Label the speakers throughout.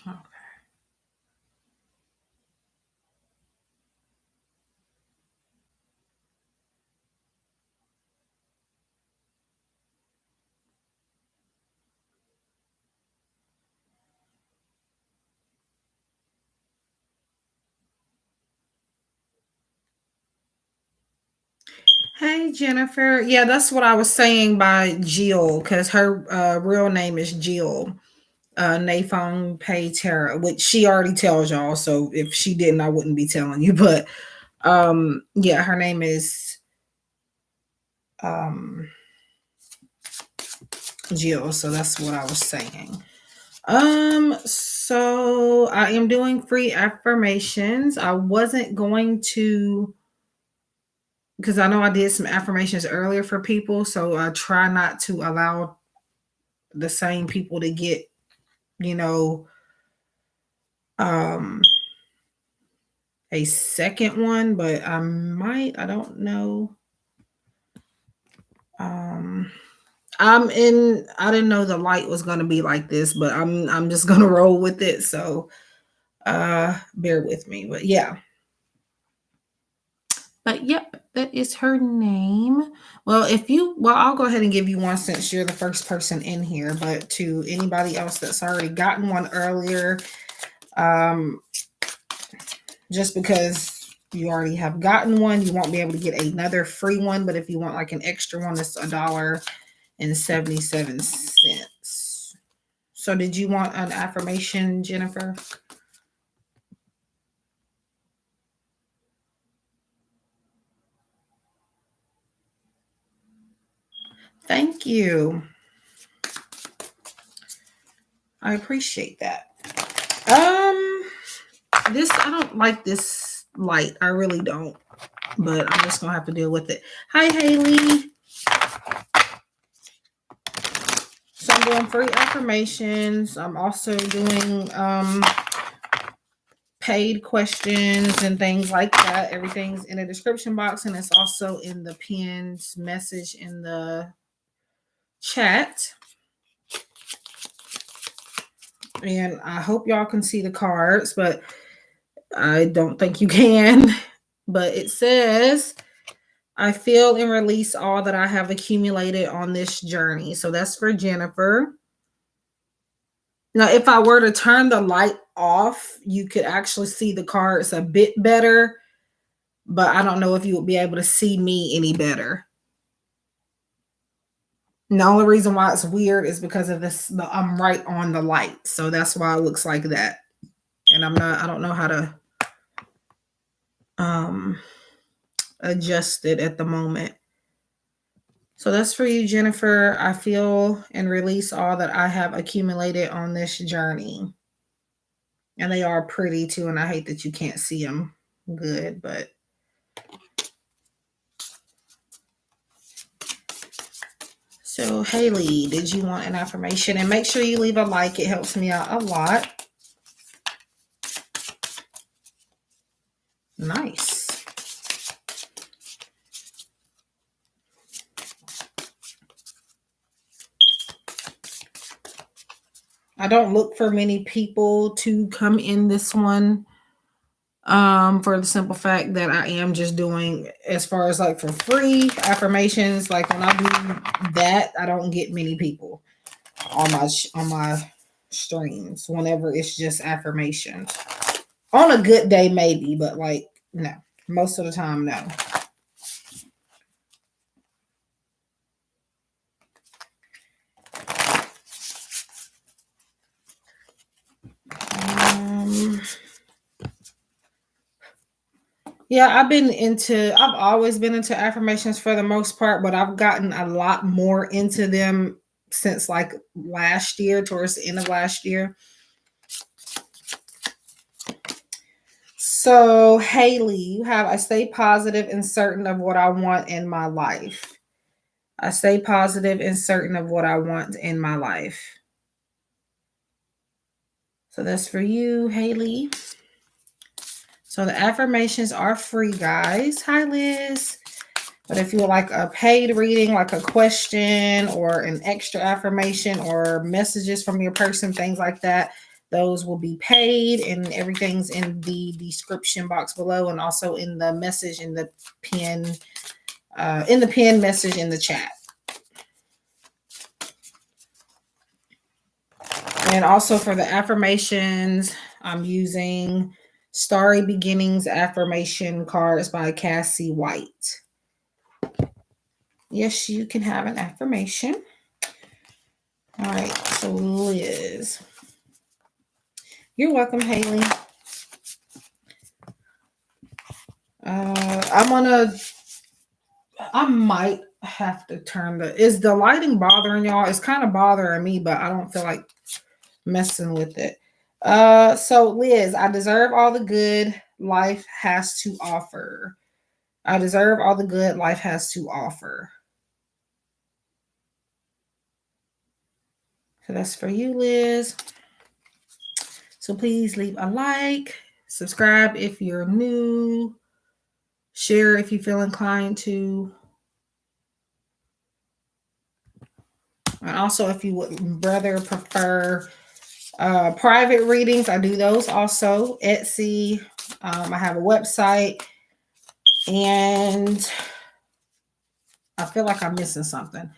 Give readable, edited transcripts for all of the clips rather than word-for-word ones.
Speaker 1: Okay. Hey, Jennifer. Yeah, that's what I was saying by Jill, because her real name is Jill Nafong Pei Tara, which she already tells y'all. So if she didn't, I wouldn't be telling you. But yeah, her name is um, Jill. So that's what I was saying. So I am doing free affirmations. I wasn't going to, because I know I did some affirmations earlier for people, so I try not to allow the same people to get, you know, um a second one, but I don't know. Um I didn't know the light was gonna be like this, but I'm just gonna roll with it. So bear with me. But yeah. But yep, that is her name. Well, I'll go ahead and give you one since you're the first person in here. But to anybody else that's already gotten one earlier, um, just because you already have gotten one, you won't be able to get another free one. But if you want like an extra one, it's $1.77. So did you want an affirmation, Jennifer? Thank you. I appreciate that. This, I don't like this light. I really don't. But I'm just gonna have to deal with it. Hi, Haley. So I'm doing free affirmations. I'm also doing paid questions and things like that. Everything's in the description box, and it's also in the pinned message in the chat. And I hope y'all can see the cards, but I don't think you can. But it says, I feel and release all that I have accumulated on this journey. So that's for Jennifer. Now, if I were to turn the light off, you could actually see the cards a bit better, but I don't know if you would be able to see me any better. And the only reason why it's weird is because of this. I'm right on the light, so that's why it looks like that. And I don't know how to um adjust it at the moment. So that's for you, Jennifer. I feel and release all that I have accumulated on this journey. And they are pretty too, and I hate that you can't see them good, but so Haley, did you want an affirmation? And make sure you leave a like. It helps me out a lot. Nice. I don't look for many people to come in this one, for the simple fact that I am just doing, as far as like for free affirmations, like when I do that, I don't get many people on my streams whenever it's just affirmations. On a good day maybe, but like no, most of the time no. Yeah, I've always been into affirmations for the most part, but I've gotten a lot more into them since like last year, towards the end of last year. So, Haley, you have, I stay positive and certain of what I want in my life. I stay positive and certain of what I want in my life. So that's for you, Haley. So the affirmations are free, guys. Hi, Liz. But if you would like a paid reading, like a question or an extra affirmation or messages from your person, things like that, those will be paid, and everything's in the description box below, and also in the message in the pin message in the chat. And also for the affirmations, I'm using Starry Beginnings affirmation cards by Cassie White. Yes, you can have an affirmation. All right, so Liz. You're welcome, Haley. I might have to turn is the lighting bothering y'all? It's kind of bothering me, but I don't feel like messing with it. So Liz, I deserve all the good life has to offer. I deserve all the good life has to offer. So that's for you, Liz. So please leave a like, subscribe if you're new, share if you feel inclined to. And also, if you would rather prefer private readings, I do those also. Etsy. I have a website. And I feel like I'm missing something.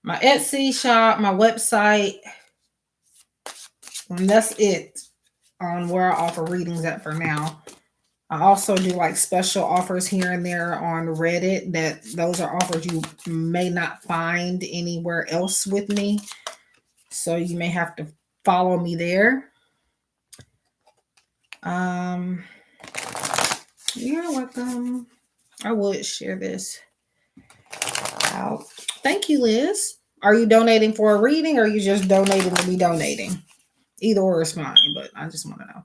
Speaker 1: My Etsy shop, my website. And that's it on where I offer readings at for now. I also do like special offers here and there on Reddit. Those are offers you may not find anywhere else with me. So you may have to follow me there. You're welcome. I would share this out. Thank you, Liz. Are you donating for a reading, or are you just donating to be donating? Either or is fine, but I just want to know.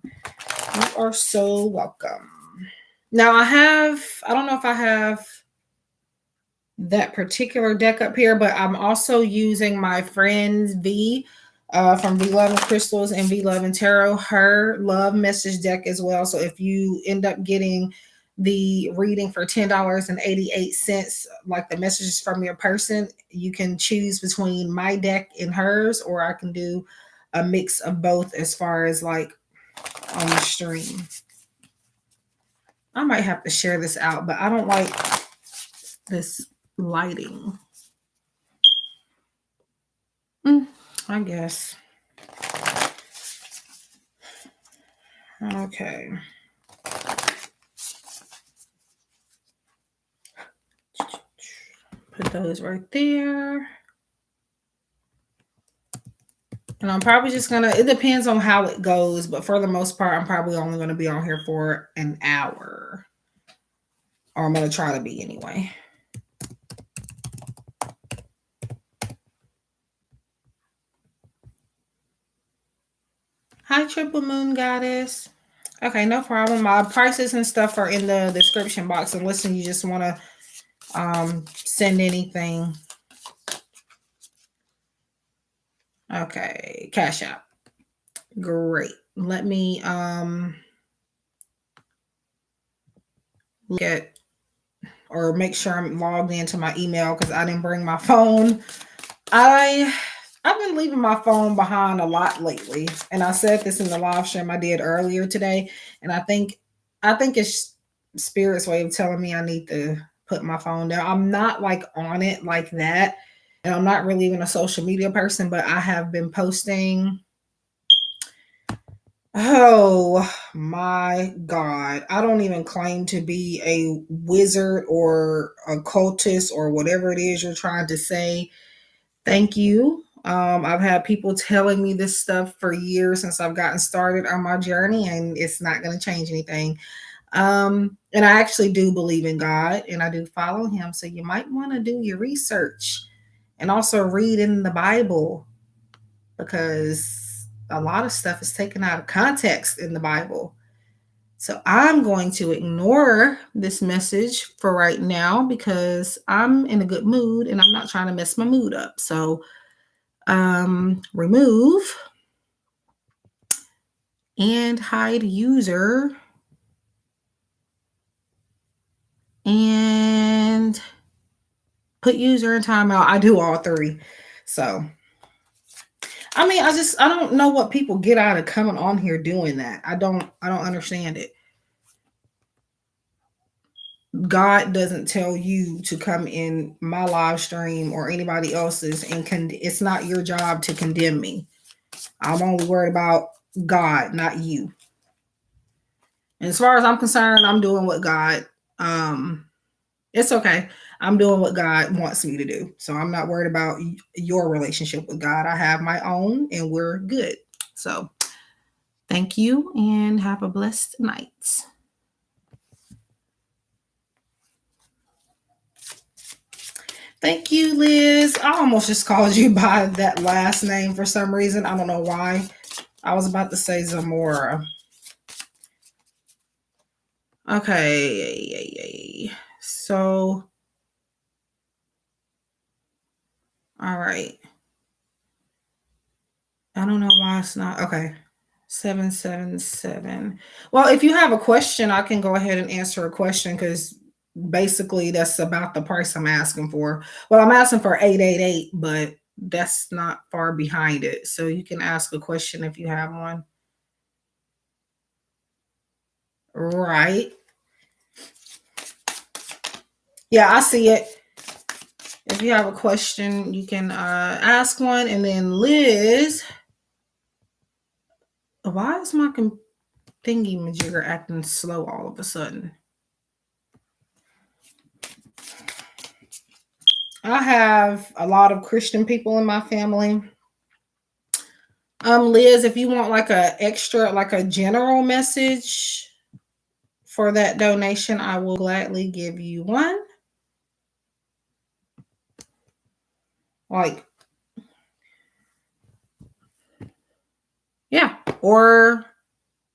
Speaker 1: You are so welcome. Now I don't know if I have that particular deck up here, but I'm also using my friend's V from V Love and Crystals and V Love and Tarot, her love message deck as well. So if you end up getting the reading for $10.88, like the messages from your person, you can choose between my deck and hers, or I can do a mix of both as far as like on the stream. I might have to share this out, but I don't like this lighting. I guess. Okay. Put those right there. And I'm probably just it depends on how it goes, but for the most part, I'm probably only going to be on here for an hour. Or I'm going to try to be anyway. Hi, Triple Moon Goddess. Okay, no problem. My prices and stuff are in the description box. And listen, you just want to send anything. Okay, Cash App. Great. Let me look at or make sure I'm logged into my email because I didn't bring my phone. I've been leaving my phone behind a lot lately, and I said this in the live stream I did earlier today, and I think it's Spirit's way of telling me I need to put my phone down. I'm not like on it like that, and I'm not really even a social media person, but I have been posting. Oh my God. I don't even claim to be a wizard or a cultist or whatever it is you're trying to say. Thank you. I've had people telling me this stuff for years since I've gotten started on my journey, and it's not going to change anything. And I actually do believe in God, and I do follow him. So you might want to do your research and also read in the Bible, because a lot of stuff is taken out of context in the Bible. So I'm going to ignore this message for right now because I'm in a good mood and I'm not trying to mess my mood up. So remove and hide user and put user in timeout. I do all three. So I mean, I don't know what people get out of coming on here doing that. I don't understand it. God doesn't tell you to come in my live stream or anybody else's, and it's not your job to condemn me. I'm only worried about God, not you. And as far as I'm concerned, I'm doing what God, it's okay. I'm doing what God wants me to do. So I'm not worried about your relationship with God. I have my own and we're good. So thank you and have a blessed night. Thank you, Liz. I almost just called you by that last name for some reason. I don't know why. I was about to say Zamora. Okay. So, all right. I don't know why it's not. Okay. 777. Well, if you have a question, I can go ahead and answer a question because basically that's about the price I'm asking for. Well, I'm asking for 888, but that's not far behind it. So you can ask a question if you have one. Right. Yeah, I see it. If you have a question, you can ask one. And then Liz, why is my thingy majigger acting slow all of a sudden? I have a lot of Christian people in my family. Liz, if you want like a extra, like a general message for that donation, I will gladly give you one. Like, yeah, or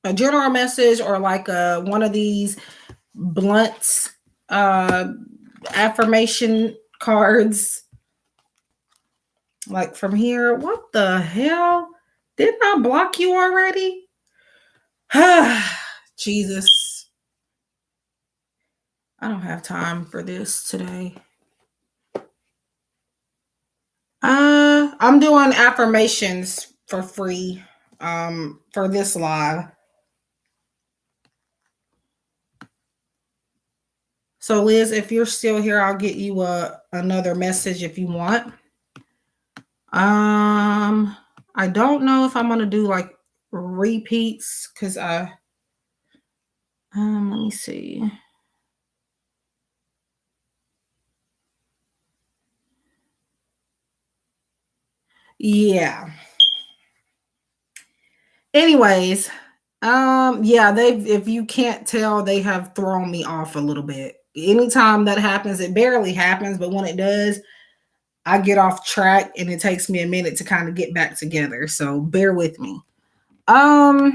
Speaker 1: a general message, or like one of these blunt affirmation cards. Like from here, what the hell? Didn't I block you already? Jesus. I don't have time for this today. I'm doing affirmations for free for this live. So Liz, if you're still here, I'll get you another message if you want. I don't know if I'm gonna do like repeats because let me see. Yeah. Anyways, yeah, if you can't tell, they have thrown me off a little bit. Anytime that happens, it barely happens, but when it does, I get off track and it takes me a minute to kind of get back together. So bear with me. All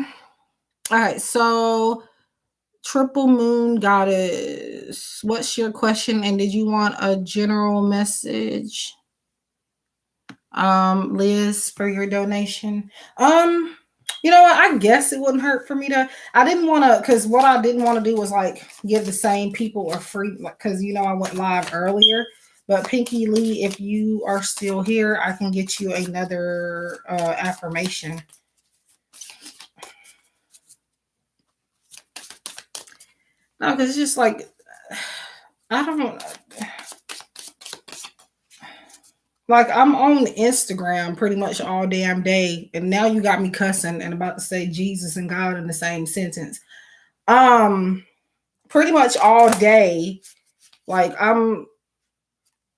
Speaker 1: right, so Triple Moon Goddess, what's your question? And did you want a general message? Liz, for your donation. You know what? I guess it wouldn't hurt for me to. I didn't want to, because what I didn't want to do was like give the same people a free, because I went live earlier. But Pinky Lee, if you are still here, I can get you another affirmation. No, because it's just like I don't. Like I'm on Instagram pretty much all damn day, and now you got me cussing and about to say Jesus and God in the same sentence. Pretty much all day. Like I'm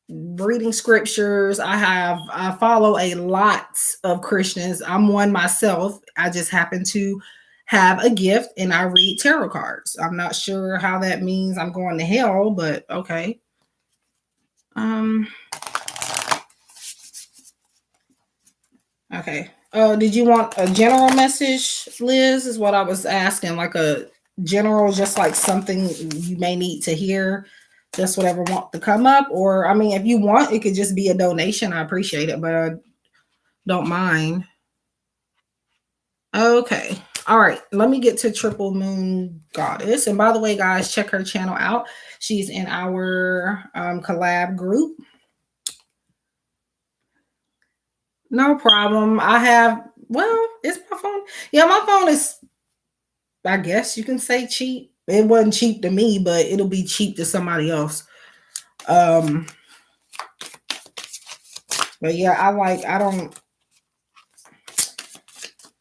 Speaker 1: reading scriptures. I follow a lot of Christians. I'm one myself. I just happen to have a gift and I read tarot cards. I'm not sure how that means I'm going to hell, but okay. Okay. Did you want a general message, Liz? Is what I was asking. Like a general, just like something you may need to hear, just whatever want to come up. Or I mean, if you want, it could just be a donation. I appreciate it, but I don't mind. Okay. All right. Let me get to Triple Moon Goddess. And by the way, guys, check her channel out. She's in our collab group. No problem. I have, well, it's my phone. Yeah, my phone is, I guess you can say cheap. It wasn't cheap to me, but it'll be cheap to somebody else. Um, but yeah,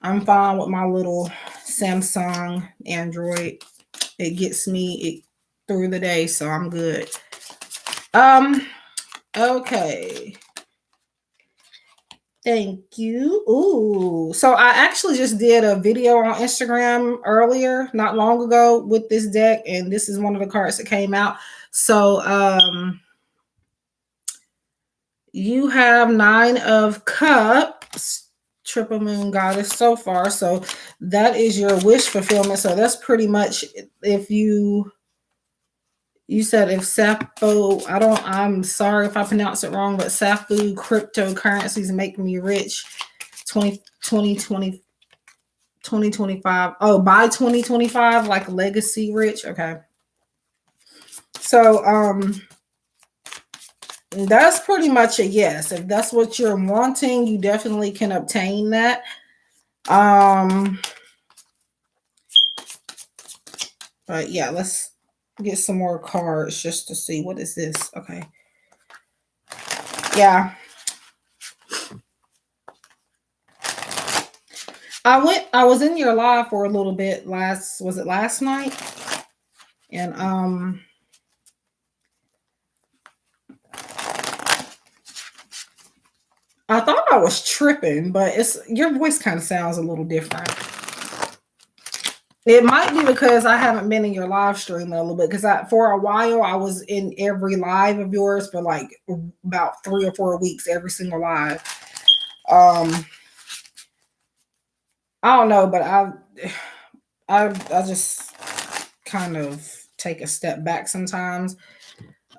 Speaker 1: I'm fine with my little Samsung Android. It gets me through the day, so I'm good. Um, okay. Thank you. Ooh. So I actually just did a video on Instagram earlier, not long ago, with this deck, and this is one of the cards that came out. So you have 9 of Cups, triple moon goddess so far. So that is your wish fulfillment. So that's pretty much, if you said if Sappho, I'm sorry if I pronounce it wrong, but Sappho cryptocurrencies make me rich 2025. Oh, by 2025, like legacy rich. Okay. So that's pretty much a yes. If that's what you're wanting, you definitely can obtain that. But yeah, let's get some more cards just to see what is this. Okay. Yeah. I was in your live for a little bit was it last night? And I thought I was tripping, but your voice kind of sounds a little different. It might be because I haven't been in your live stream a little bit, because for a while I was in every live of yours for like about 3 or 4 weeks, every single live. I don't know, but I just kind of take a step back sometimes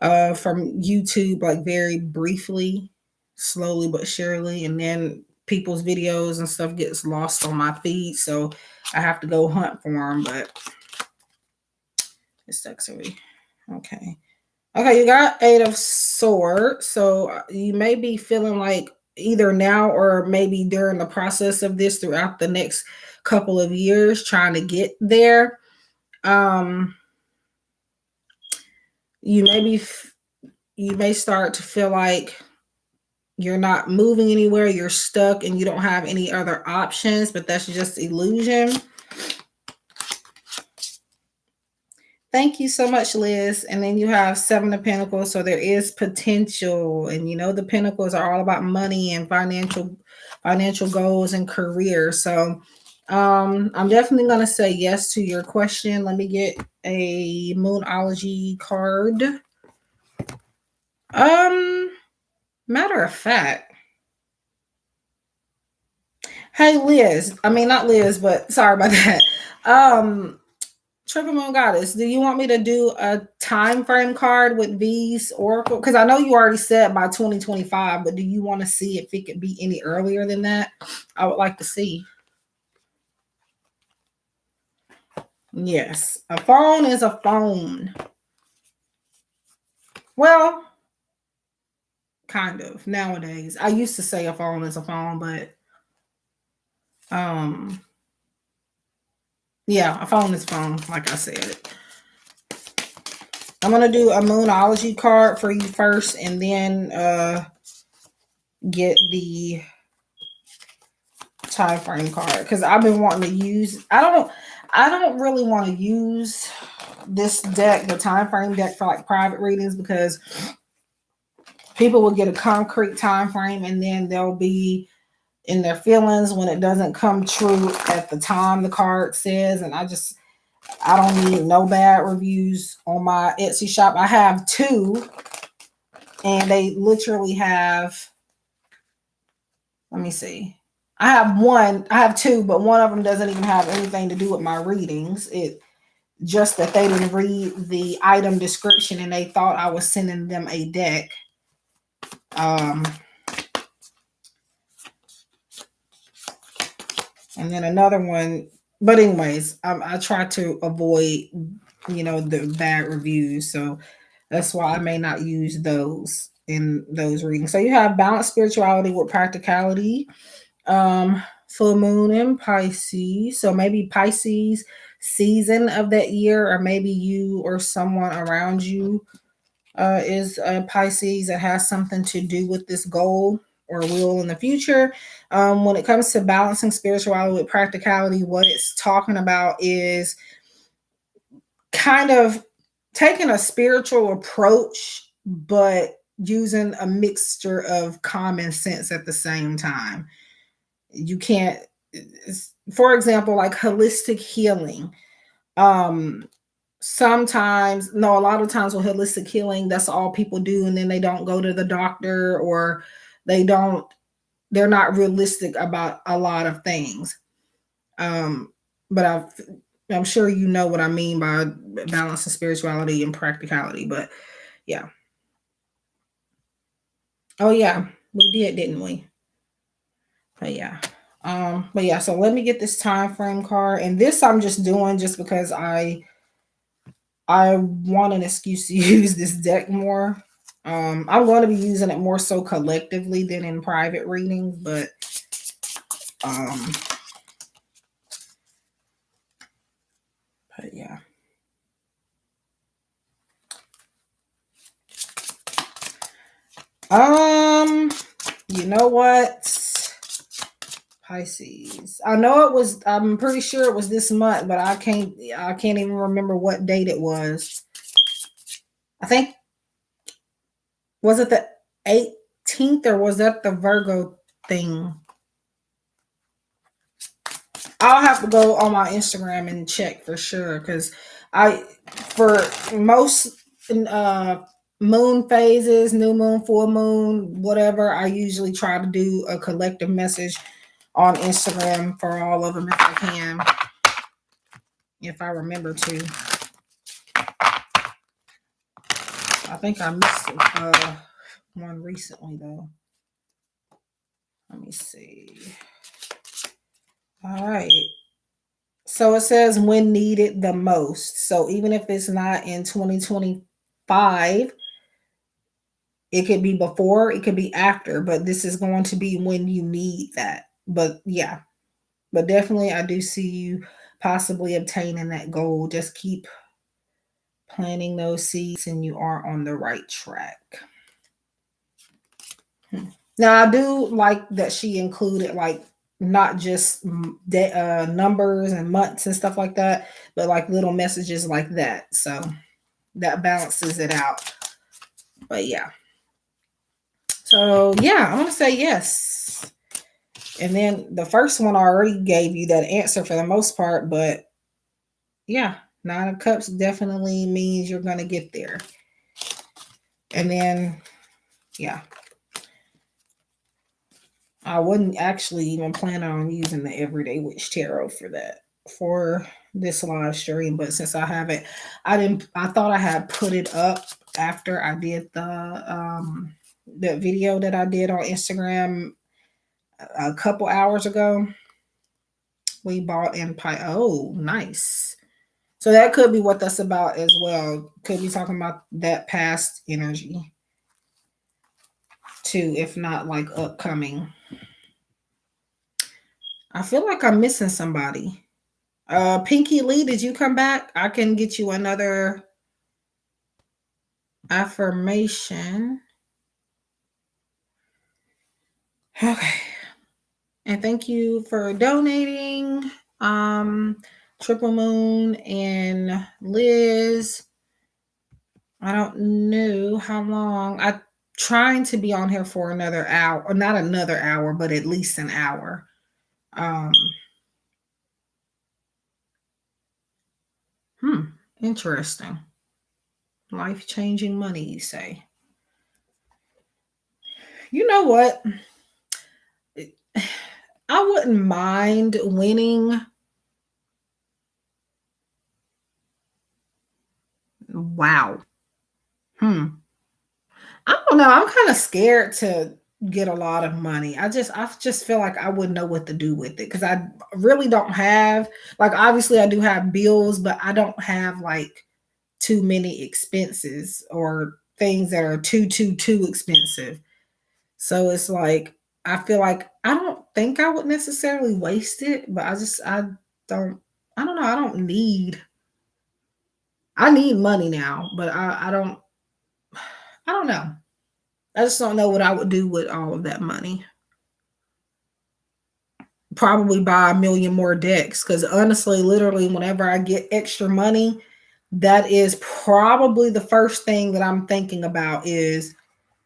Speaker 1: from YouTube, like very briefly, slowly but surely, and then people's videos and stuff gets lost on my feed, so I have to go hunt for them. But it sucks. Okay. Okay, you got 8 of Swords, so you may be feeling like either now or maybe during the process of this throughout the next couple of years trying to get there. You may start to feel like you're not moving anywhere, you're stuck, and you don't have any other options, but that's just illusion. Thank you so much, Liz. And then you have 7 of Pentacles, so there is potential, and the Pentacles are all about money and financial goals and career. So I'm definitely going to say yes to your question. Let me get a Moonology card. Matter of fact, hey Liz, I mean not Liz, but sorry about that. Triple Moon Goddess, do you want me to do a time frame card with V's Oracle? Because I know you already said by 2025, but do you want to see if it could be any earlier than that? I would like to see. Yes, a phone is a phone. Well, kind of nowadays. I used to say a phone is a phone, but yeah, a phone is a phone, like I said. I'm gonna do a Moonology card for you first, and then get the time frame card, because I've been wanting to use. I don't really want to use this deck, the time frame deck, for like private readings, because people will get a concrete time frame and then they'll be in their feelings when it doesn't come true at the time the card says. And I don't need no bad reviews on my Etsy shop. I have 2, and they literally have, let me see. I have 2, but one of them doesn't even have anything to do with my readings. It just that they didn't read the item description and they thought I was sending them a deck. And then another one, but anyways, I try to avoid, the bad reviews. So That's why I may not use those in those readings. So you have balanced spirituality with practicality. Full moon in Pisces. So maybe Pisces season of that year, or maybe you or someone around you is Pisces that has something to do with this goal or will in the future. When it comes to balancing spirituality with practicality, what it's talking about is kind of taking a spiritual approach, but using a mixture of common sense at the same time. You can't, for example, like holistic healing. Sometimes, no, a lot of times with holistic healing, that's all people do, and then they don't go to the doctor, or they don't, they're not realistic about a lot of things. But I'm sure you know what I mean by balancing spirituality and practicality. But yeah. Oh yeah, we did, didn't we? But yeah. But yeah, so let me get this time frame card. And this I'm just doing just because I want an excuse to use this deck more. I'm going to be using it more so collectively than in private readings, um but yeah. You know what? Pisces. I know it was, I'm pretty sure it was this month, but I can't even remember what date it was. I think, was it the 18th, or was that the Virgo thing? I'll have to go on my Instagram and check for sure, because for most moon phases, new moon, full moon, whatever, I usually try to do a collective message on Instagram for all of them if I can, if I remember to. I think I missed one recently though. Let me see. All right. So it says when needed the most. So even if it's not in 2025, it could be before, it could be after, but this is going to be when you need that. But yeah, but definitely I do see you possibly obtaining that goal. Just keep planting those seeds and you are on the right track. Now I do like that she included like not just numbers and months and stuff like that, but like little messages like that. So that balances it out. But yeah. So yeah, I'm gonna say yes. And then the first one I already gave you that answer for the most part, but yeah, Nine of Cups definitely means you're gonna get there. And then yeah. I wasn't actually even planning on using the Everyday Witch Tarot for this live stream, but since I haven't, I thought I had put it up after I did the video that I did on Instagram a couple hours ago. We bought Empire. Oh, nice. So that could be what that's about as well. Could be talking about that past energy too, if not like upcoming. I feel like I'm missing somebody. Pinky Lee, did you come back? I can get you another affirmation. Okay. And thank you for donating. Triple Moon and Liz. I don't know how long. I'm trying to be on here for another hour, or not another hour, but at least an hour. Interesting. Life-changing money, you say. You know what? I wouldn't mind winning. Wow. I don't know. I'm kind of scared to get a lot of money. I just feel like I wouldn't know what to do with it, because I really don't have, like, obviously I do have bills, but I don't have like too many expenses or things that are too expensive. So it's like I feel like I don't think I would necessarily waste it, but don't I don't know. I need money now, but I don't know. I just don't know what I would do with all of that money. Probably buy a million more decks because honestly, literally, whenever I get extra money, that is probably the first thing that I'm thinking about is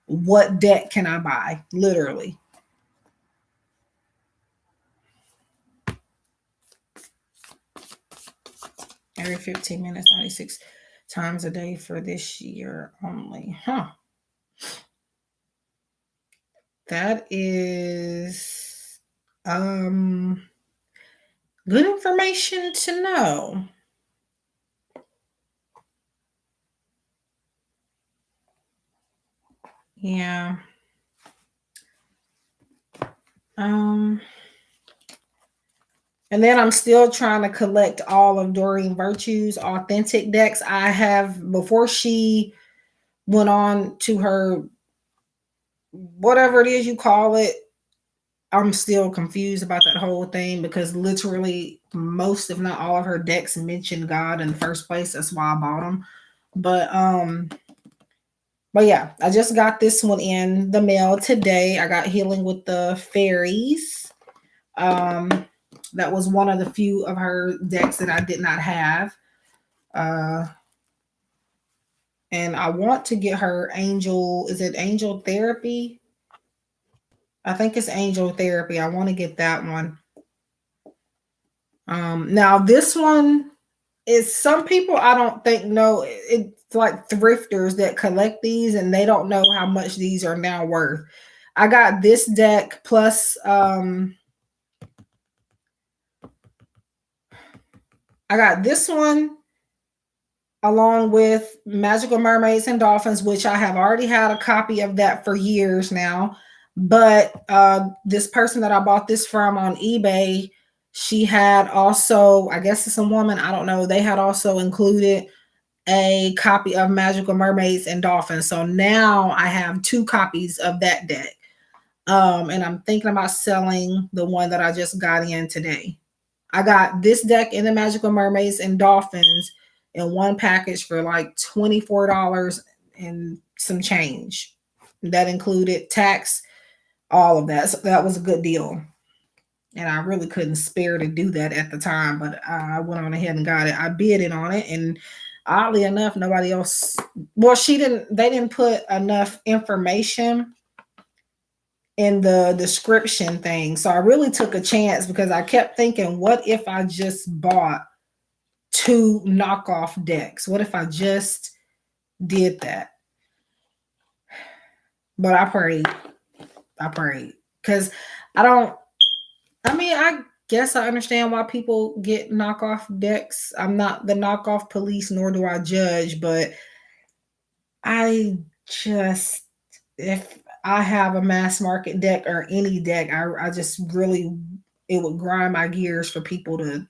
Speaker 1: what deck can I buy? Literally. Every 15 minutes, 96 times a day for this year only. Huh. That is good information to know. Yeah. And then I'm still trying to collect all of Doreen Virtue's authentic decks. I have, before she went on to her, whatever it is you call it, I'm still confused about that whole thing because literally most, if not all of her decks mention God in the first place. That's why I bought them. But yeah, I just got this one in the mail today. I got Healing with the Fairies. That was one of the few of her decks that I did not have. And I want to get her Angel. Is it Angel Therapy? I think it's Angel Therapy. I want to get that one. Now this one is, some people I don't think know. It's like thrifters that collect these and they don't know how much these are now worth. I got this deck plus I got this one along with Magical Mermaids and Dolphins, which I have already had a copy of that for years now. But this person that I bought this from on eBay, she had also, I guess it's a woman, I don't know, they had also included a copy of Magical Mermaids and Dolphins. So now I have 2 copies of that deck. And I'm thinking about selling the one that I just got in today. I got this deck in the Magical Mermaids and Dolphins in one package for like $24 and some change. That included tax, all of that. So that was a good deal. And I really couldn't spare to do that at the time, but I went on ahead and got it. I bid it on it, and oddly enough, nobody else. Well, they didn't put enough information in the description thing. So I really took a chance because I kept thinking, what if I just bought 2 knockoff decks? What if I just did that? But I prayed. Because I guess I understand why people get knockoff decks. I'm not the knockoff police, nor do I judge, but if I have a mass market deck or any deck, I just really, it would grind my gears for people to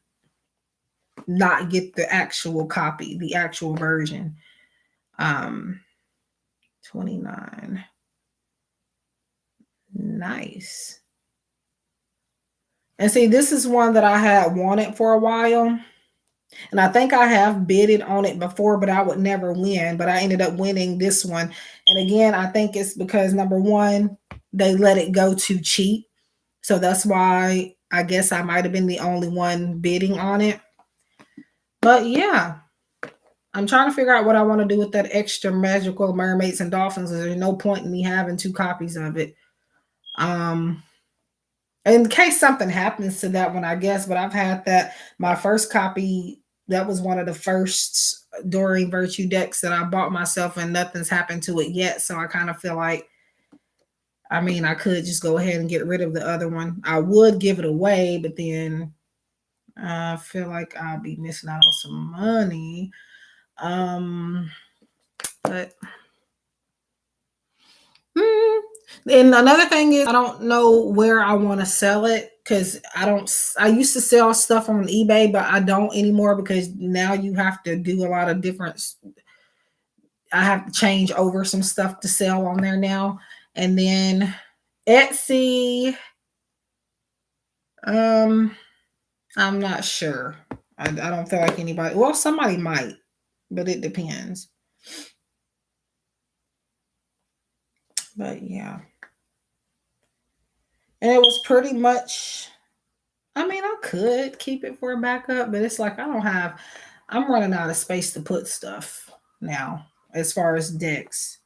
Speaker 1: not get the actual copy, the actual version. 29. Nice. And see, this is one that I had wanted for a while. And I think I have bidded on it before, but I would never win. But I ended up winning this one. And again, I think it's because number one, they let it go too cheap. So that's why I guess I might have been the only one bidding on it. But yeah, I'm trying to figure out what I want to do with that extra Magical Mermaids and Dolphins. There's no point in me having 2 copies of it. In case something happens to that one, I guess, but I've had that. My first copy, that was one of the first Doreen Virtue decks that I bought myself, and nothing's happened to it yet. So I kind of feel like, I could just go ahead and get rid of the other one. I would give it away, but then I feel like I'll be missing out on some money. But and another thing is, I don't know where I want to sell it. because I used to sell stuff on eBay, but I don't anymore because now you have to do a lot of different, I have to change over some stuff to sell on there now. And then Etsy, I'm not sure. I don't feel like anybody, well, somebody might, but it depends. But yeah. And it was pretty much, I mean, I could keep it for a backup, but it's like I'm running out of space to put stuff now as far as decks.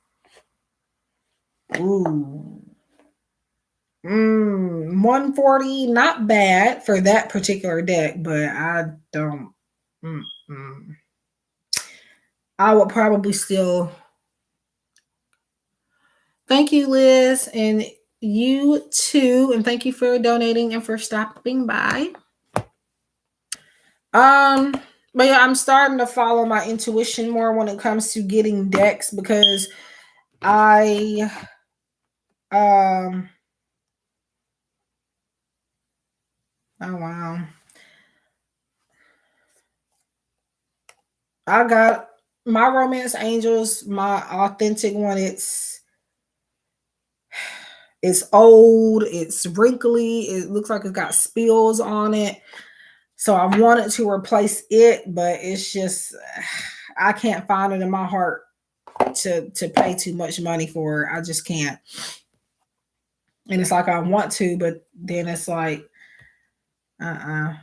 Speaker 1: Ooh. 140, not bad for that particular deck, but I don't. I would probably still. Thank you, Liz, and you too, and thank you for donating and for stopping by. But yeah, I'm starting to follow my intuition more when it comes to getting decks because I oh wow. I got my romance angels, my authentic one. It's old, it's wrinkly, it looks like it's got spills on it. So I wanted to replace it, but it's just I can't find it in my heart to pay too much money for it. I just can't. And it's like I want to, but then it's like Now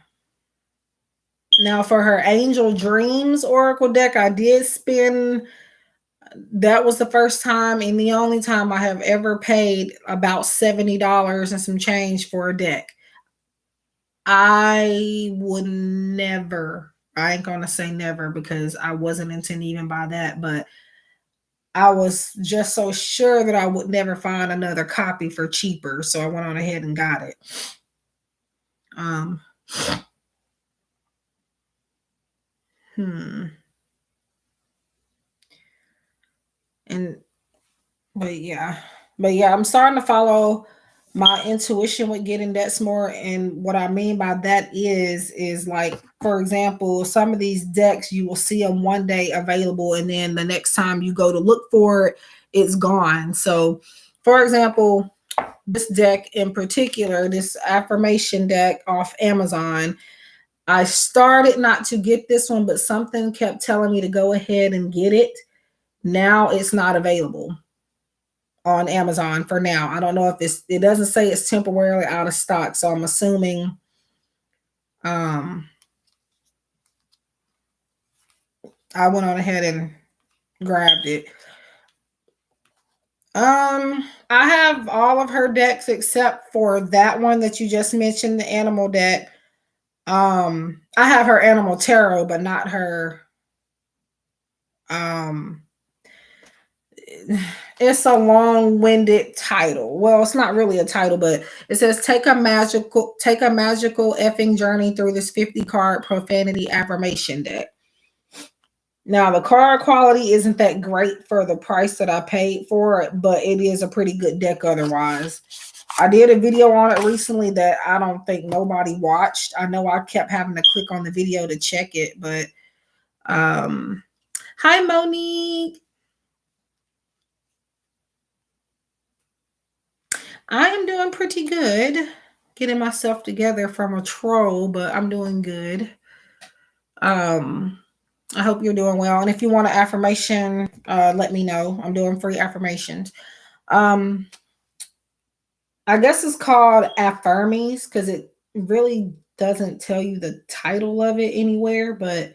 Speaker 1: for her Angel Dreams Oracle deck, I did spend, that was the first time and the only time I have ever paid about $70 and some change for a deck. I would never, I ain't gonna say never because I wasn't intending even by that, but I was just so sure that I would never find another copy for cheaper. So I went on ahead and got it. But yeah, I'm starting to follow my intuition with getting decks more. And what I mean by that is like, for example, some of these decks, you will see them one day available, and then the next time you go to look for it, it's gone. So, for example, this deck in particular, this affirmation deck off Amazon, I started not to get this one, but something kept telling me to go ahead and get it. Now it's not available on Amazon for now. I don't know if it doesn't say it's temporarily out of stock, so I'm assuming I went on ahead and grabbed it. I have all of her decks except for that one that you just mentioned, the animal deck. I have her animal tarot, but not her it's a long-winded title. Well, it's not really a title, but it says take a magical effing journey through this 50-card profanity affirmation deck. Now, the card quality isn't that great for the price that I paid for it, but it is a pretty good deck otherwise. I did a video on it recently that I don't think nobody watched. I know I kept having to click on the video to check it, but hi, Monique. I am doing pretty good. Getting myself together from a troll, but I'm doing good. I hope you're doing well. And if you want an affirmation, let me know. I'm doing free affirmations. I guess it's called Affirmies because it really doesn't tell you the title of it anywhere, but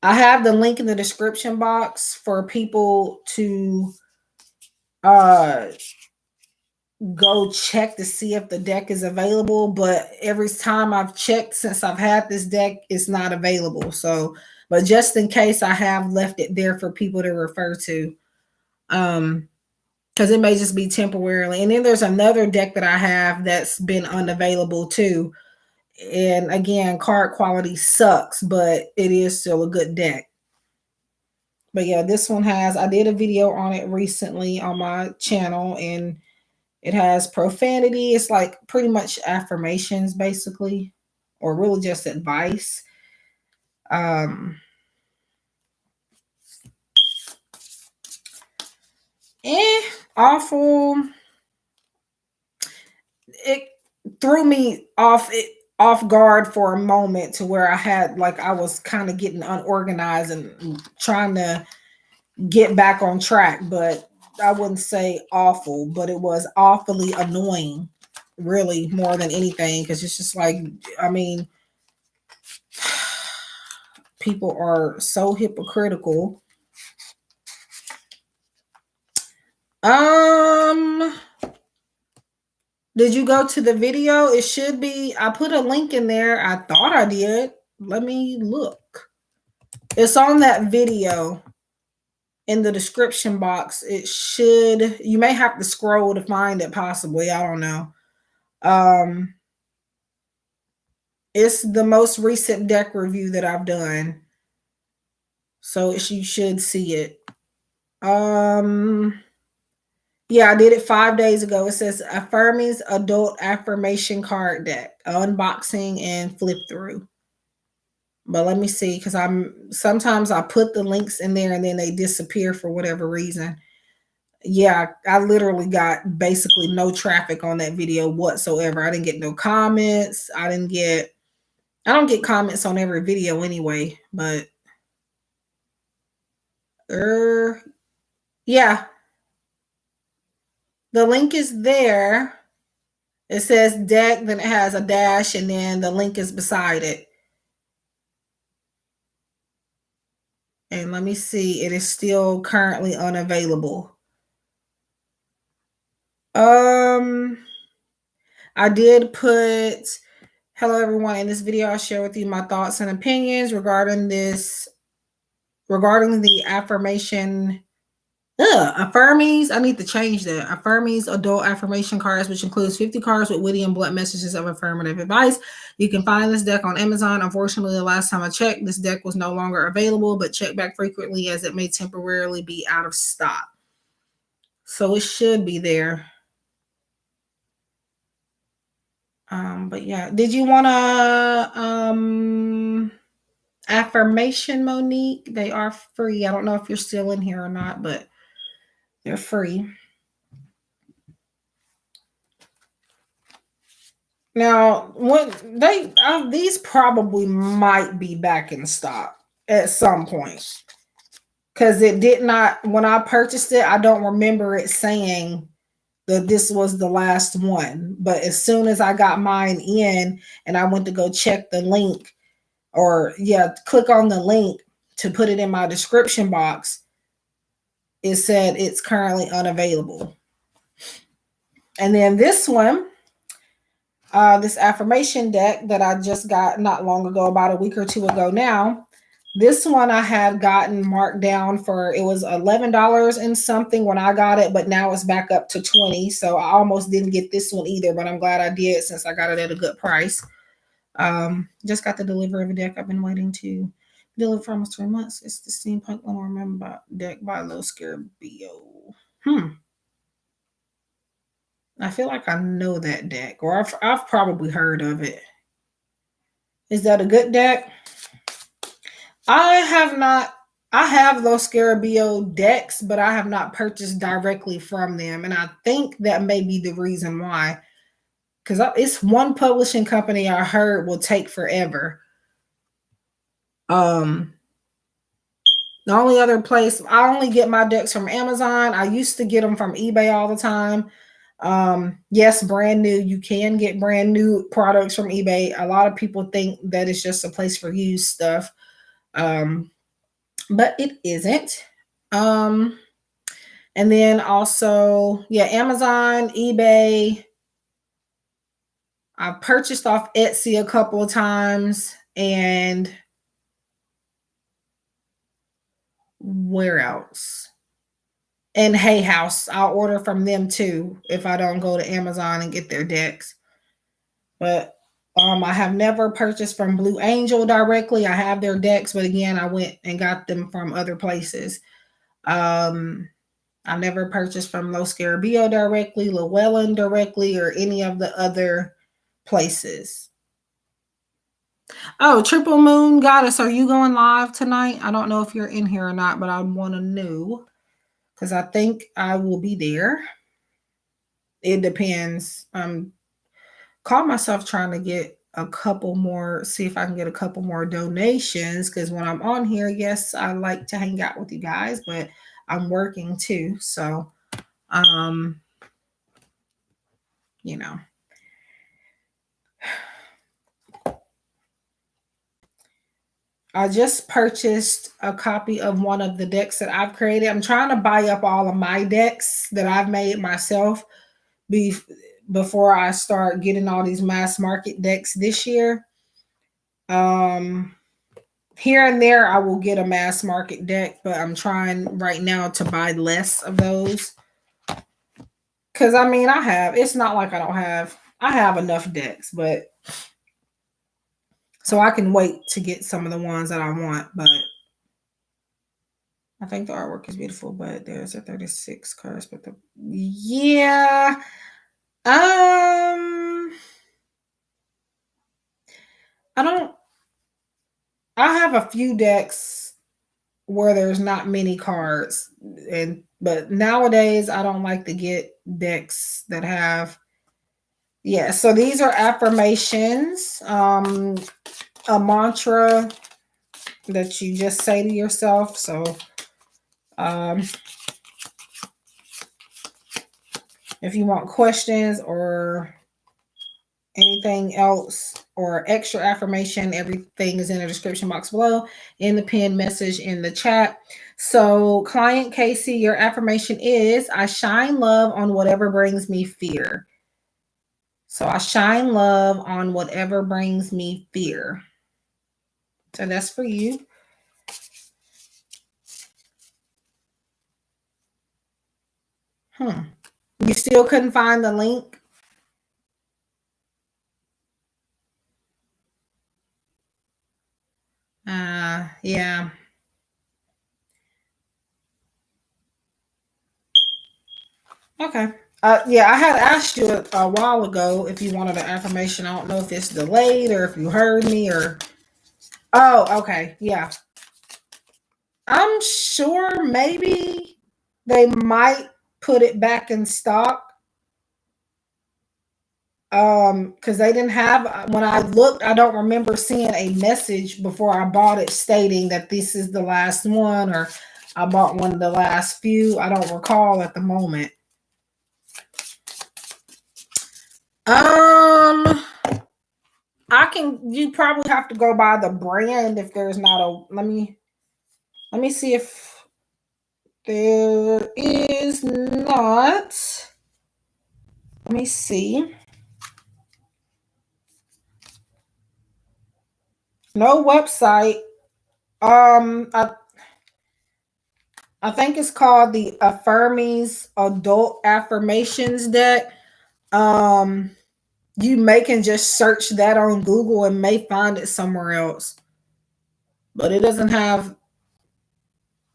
Speaker 1: I have the link in the description box for people to go check to see if the deck is available, but every time I've checked since I've had this deck, it's not available. So, but just in case, I have left it there for people to refer to, because it may just be temporarily. And then there's another deck that I have that's been unavailable too. And again, card quality sucks, but it is still a good deck. But yeah, this one I did a video on it recently on my channel, and It has profanity. It's like pretty much affirmations, basically, or really just advice. Um, Awful. It threw me off guard for a moment to where I was kind of getting unorganized and trying to get back on track, but I wouldn't say awful, but it was awfully annoying, really, more than anything, because it's just like, I mean, people are so hypocritical. Did you go to the video? It should be, I put a link in there. I thought I did. Let me look. It's on that video in the description box. It should, you may have to scroll to find it possibly. I don't know. It's the most recent deck review that I've done. So you should see it. Yeah, I did it 5 days ago. It says Affirming's Adult Affirmation Card Deck, unboxing and flip through. But let me see, because sometimes I put the links in there and then they disappear for whatever reason. Yeah, I literally got basically no traffic on that video whatsoever. I didn't get no comments. I don't get comments on every video anyway, but yeah. The link is there. It says deck, then it has a dash, and then the link is beside it. And let me see, it is still currently unavailable. I did put, hello everyone, in this video I'll share with you my thoughts and opinions regarding the affirmation Affirmies. I need to change that. Affirmies adult affirmation cards, which includes 50 cards with witty and blunt messages of affirmative advice. You can find this deck on Amazon. Unfortunately, the last time I checked, this deck was no longer available, but check back frequently as it may temporarily be out of stock. So it should be there. But yeah, did you want to affirmation, Monique? They are free. I don't know if you're still in here or not, but they're free. Now, these probably might be back in stock at some point, because it did not, when I purchased it, I don't remember it saying that this was the last one. But as soon as I got mine in and I went to go check the link, click on the link to put it in my description box, it said it's currently unavailable. And then this one, this affirmation deck that I just got not long ago, about a week or two ago now. This one I had gotten marked down for, it was $11 and something when I got it, but now it's back up to $20. So I almost didn't get this one either, but I'm glad I did since I got it at a good price. Just got the delivery of a deck I've been waiting to deliver for almost 3 months. It's the Steampunk One Remember about deck by Low Scare Bio. I feel like I know that deck, or I've probably heard of it. Is that a good deck? I have not. I have Los Scarabeo decks, but I have not purchased directly from them. And I think that may be the reason why. Because it's one publishing company I heard will take forever. The only other place, I only get my decks from Amazon. I used to get them from eBay all the time. Yes, brand new. You can get brand new products from eBay. A lot of people think that it's just a place for used stuff. But it isn't. And then also, Amazon, eBay. I've purchased off Etsy a couple of times, and where else? And Hay House, I'll order from them too if I don't go to Amazon and get their decks. But I have never purchased from Blue Angel directly. I have their decks, but again, I went and got them from other places. I never purchased from Los Scarabeo directly, Llewellyn directly, or any of the other places. Oh, Triple Moon Goddess, are you going live tonight? I don't know if you're in here or not, but I want to know because I think I will be there. It depends. Call myself trying to get a couple more, see if I can get a couple more donations, because when I'm on here, yes, I like to hang out with you guys, but I'm working too. So, you know. I just purchased a copy of one of the decks that I've created. I'm trying to buy up all of my decks that I've made myself before I start getting all these mass market decks this year. Here and there, I will get a mass market deck, but I'm trying right now to buy less of those. Because, I mean, it's not like I have enough decks, but so I can wait to get some of the ones that I want, but I think the artwork is beautiful, but there's a 36 cards, but yeah. I have a few decks where there's not many cards, but nowadays I don't like to get decks that have, yeah. So these are affirmations, a mantra that you just say to yourself. So, if you want questions or anything else or extra affirmation, everything is in the description box below, in the pinned message in the chat. So, client Casey, your affirmation is, I shine love on whatever brings me fear. So I shine love on whatever brings me fear. So that's for you. You still couldn't find the link? Yeah. Okay. Yeah, I had asked you a while ago if you wanted an affirmation. I don't know if it's delayed or if you heard me or. Oh, okay. Yeah. I'm sure maybe they might put it back in stock. Because they didn't have, when I looked, I don't remember seeing a message before I bought it stating that this is the last one, or I bought one of the last few. I don't recall at the moment. You probably have to go by the brand if there's not a, let me see if there is not. Let me see. No website. I think it's called the Affirmings Adult Affirmations deck. You can just search that on Google and may find it somewhere else. But it doesn't have,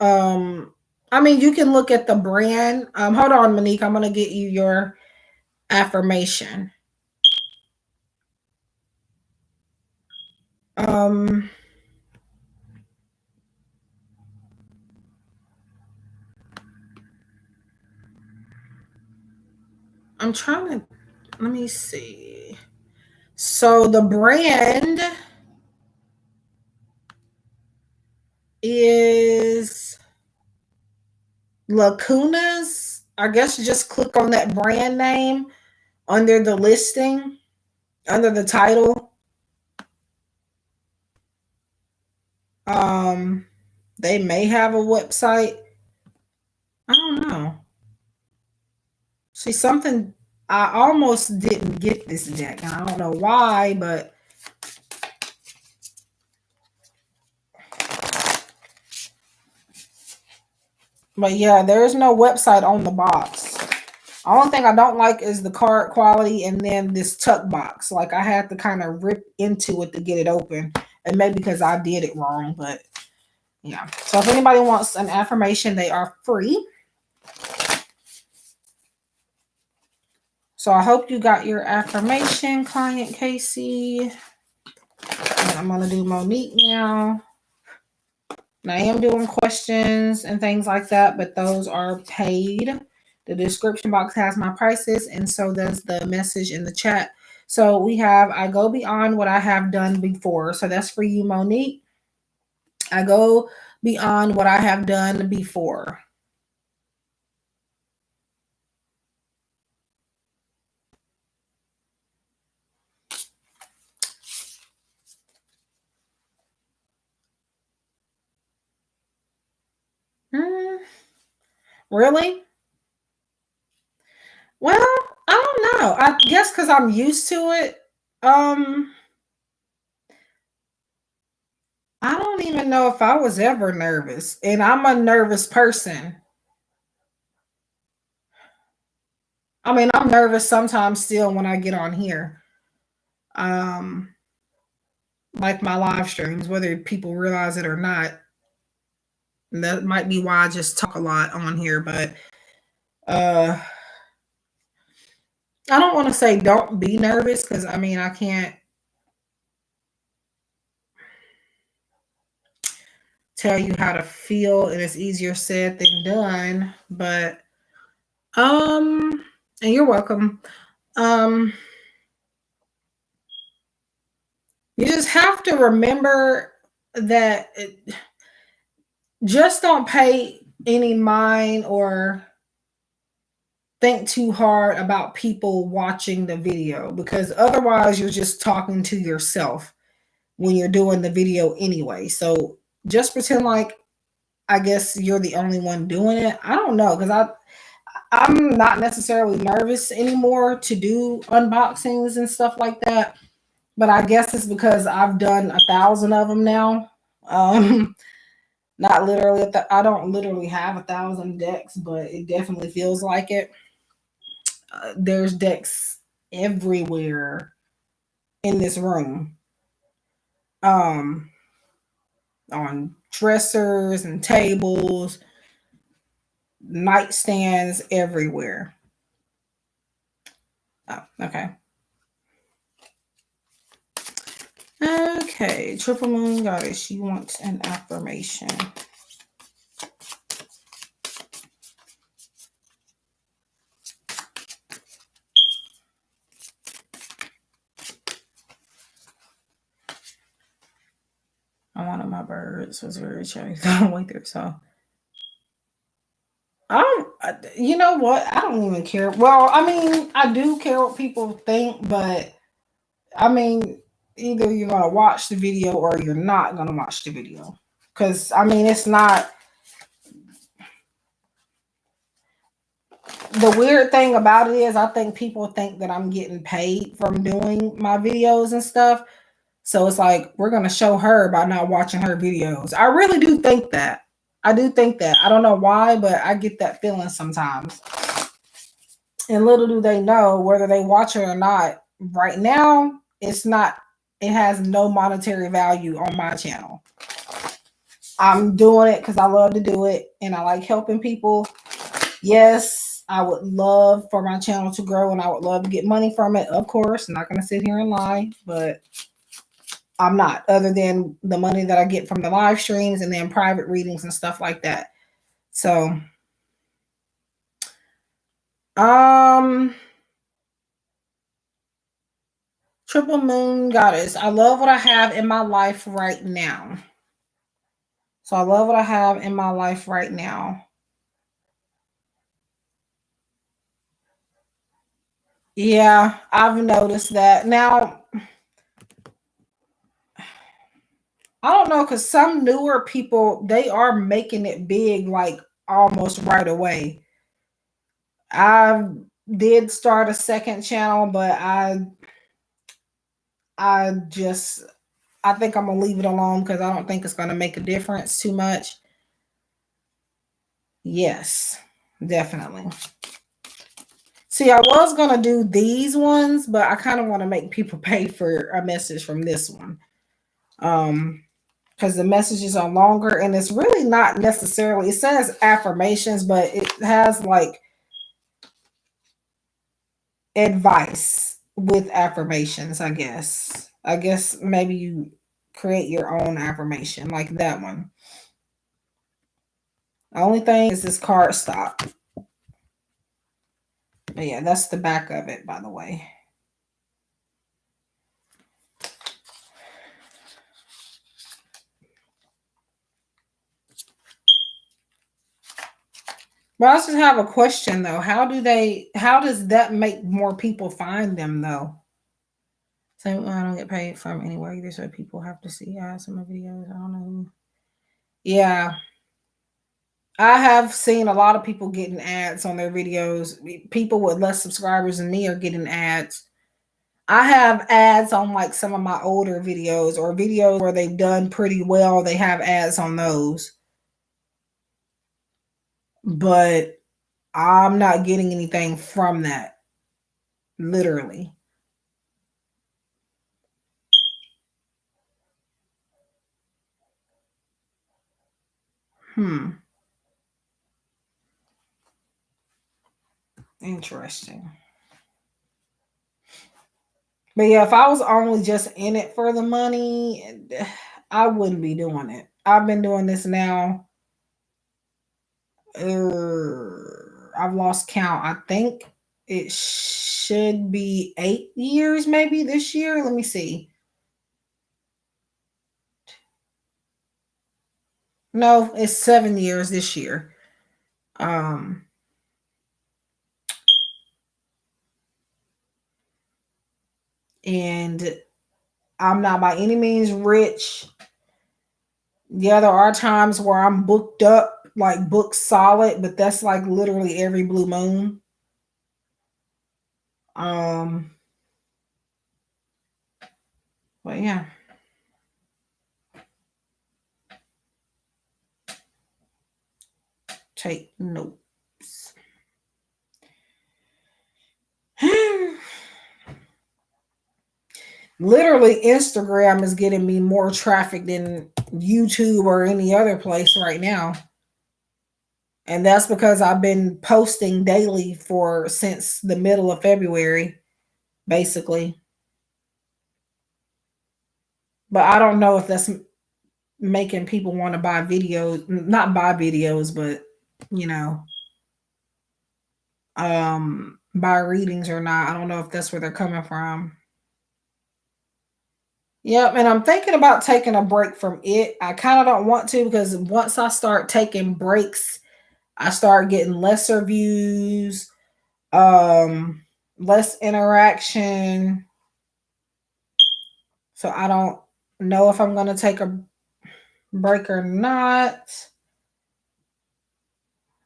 Speaker 1: I mean, you can look at the brand. Hold on, Monique, I'm gonna get you your affirmation. I'm trying to, let me see. So the brand is Lacunas. I guess you just click on that brand name under the listing, under the title. They may have a website. I don't know. See, something, I almost didn't get this deck, and I don't know why, but yeah, there's no website on the box. The only thing I don't like is the card quality, and then this tuck box. Like, I had to kind of rip into it to get it open, and maybe because I did it wrong, but yeah. So if anybody wants an affirmation, they are free. So I hope you got your affirmation, client Casey. And I'm going to do Monique now. And I am doing questions and things like that, but those are paid. The description box has my prices, and so does the message in the chat. So we have, I go beyond what I have done before. So that's for you, Monique. I go beyond what I have done before. Really? Well, I don't know. I guess because I'm used to it. I don't even know if I was ever nervous, and I'm a nervous person. I mean, I'm nervous sometimes still when I get on here. Like my live streams, whether people realize it or not. And that might be why I just talk a lot on here, but I don't want to say don't be nervous, because I mean, I can't tell you how to feel, and it's easier said than done, but and you're welcome. You just have to remember that just don't pay any mind or think too hard about people watching the video, because otherwise you're just talking to yourself when you're doing the video anyway. So just pretend like, I guess, you're the only one doing it. I don't know, because I'm not necessarily nervous anymore to do unboxings and stuff like that. But I guess it's because I've done 1,000 of them now. Not literally, I don't literally have 1,000 decks, but it definitely feels like it. There's decks everywhere in this room. On dressers and tables, nightstands everywhere. Oh, okay. Okay, Triple Moon Goddess, she wants an affirmation. One of my birds was very chatty all the way through, so you know what? I don't even care. Well, I mean, I do care what people think, but I mean, either you're gonna watch the video or you're not gonna watch the video. Because I mean, it's not. The weird thing about it is, I think people think that I'm getting paid from doing my videos and stuff. So it's like, we're gonna show her by not watching her videos. I really do think that. I do think that. I don't know why, but I get that feeling sometimes. And little do they know, whether they watch it or not, right now, it has no monetary value on my channel. I'm doing it because I love to do it and I like helping people. Yes, I would love for my channel to grow and I would love to get money from it. Of course, I'm not going to sit here and lie, but I'm not, other than the money that I get from the live streams and then private readings and stuff like that. So, Triple Moon Goddess, I love what I have in my life right now. So I love what I have in my life right now. Yeah, I've noticed that. Now, I don't know, because some newer people, they are making it big, like almost right away. I did start a second channel, but I think I'm gonna leave it alone because I don't think it's gonna make a difference too much. Yes, definitely. See, I was gonna do these ones, but I kind of want to make people pay for a message from this one. Because the messages are longer and it's really not necessarily, it says affirmations, but it has like advice with affirmations, I guess. I guess maybe you create your own affirmation like that one. The only thing is this card stop. But yeah, that's the back of it, by the way. But I just have a question though. How does that make more people find them though? So I don't get paid from anywhere either, so people have to see ads in my videos. I don't know. Yeah. I have seen a lot of people getting ads on their videos. People with less subscribers than me are getting ads. I have ads on like some of my older videos or videos where they've done pretty well. They have ads on those. But I'm not getting anything from that. Literally. Hmm. Interesting. But yeah, if I was only just in it for the money, I wouldn't be doing it. I've been doing this now. I've lost count. I think it should be 8 years, maybe this year. Let me see. No, it's 7 years this year. Um, and I'm not by any means rich. Yeah, there are times where I'm booked up, like booked solid, but that's like literally every blue moon. Um, but yeah. Take notes. Literally, Instagram is getting me more traffic than YouTube or any other place right now. And that's because I've been posting daily for since the middle of February, basically. But I don't know if that's making people want to buy videos, not buy videos, but you know, buy readings or not. I don't know if that's where they're coming from. Yep, and I'm thinking about taking a break from it. I kind of don't want to because once I start taking breaks, I start getting lesser views, less interaction. So I don't know if I'm going to take a break or not.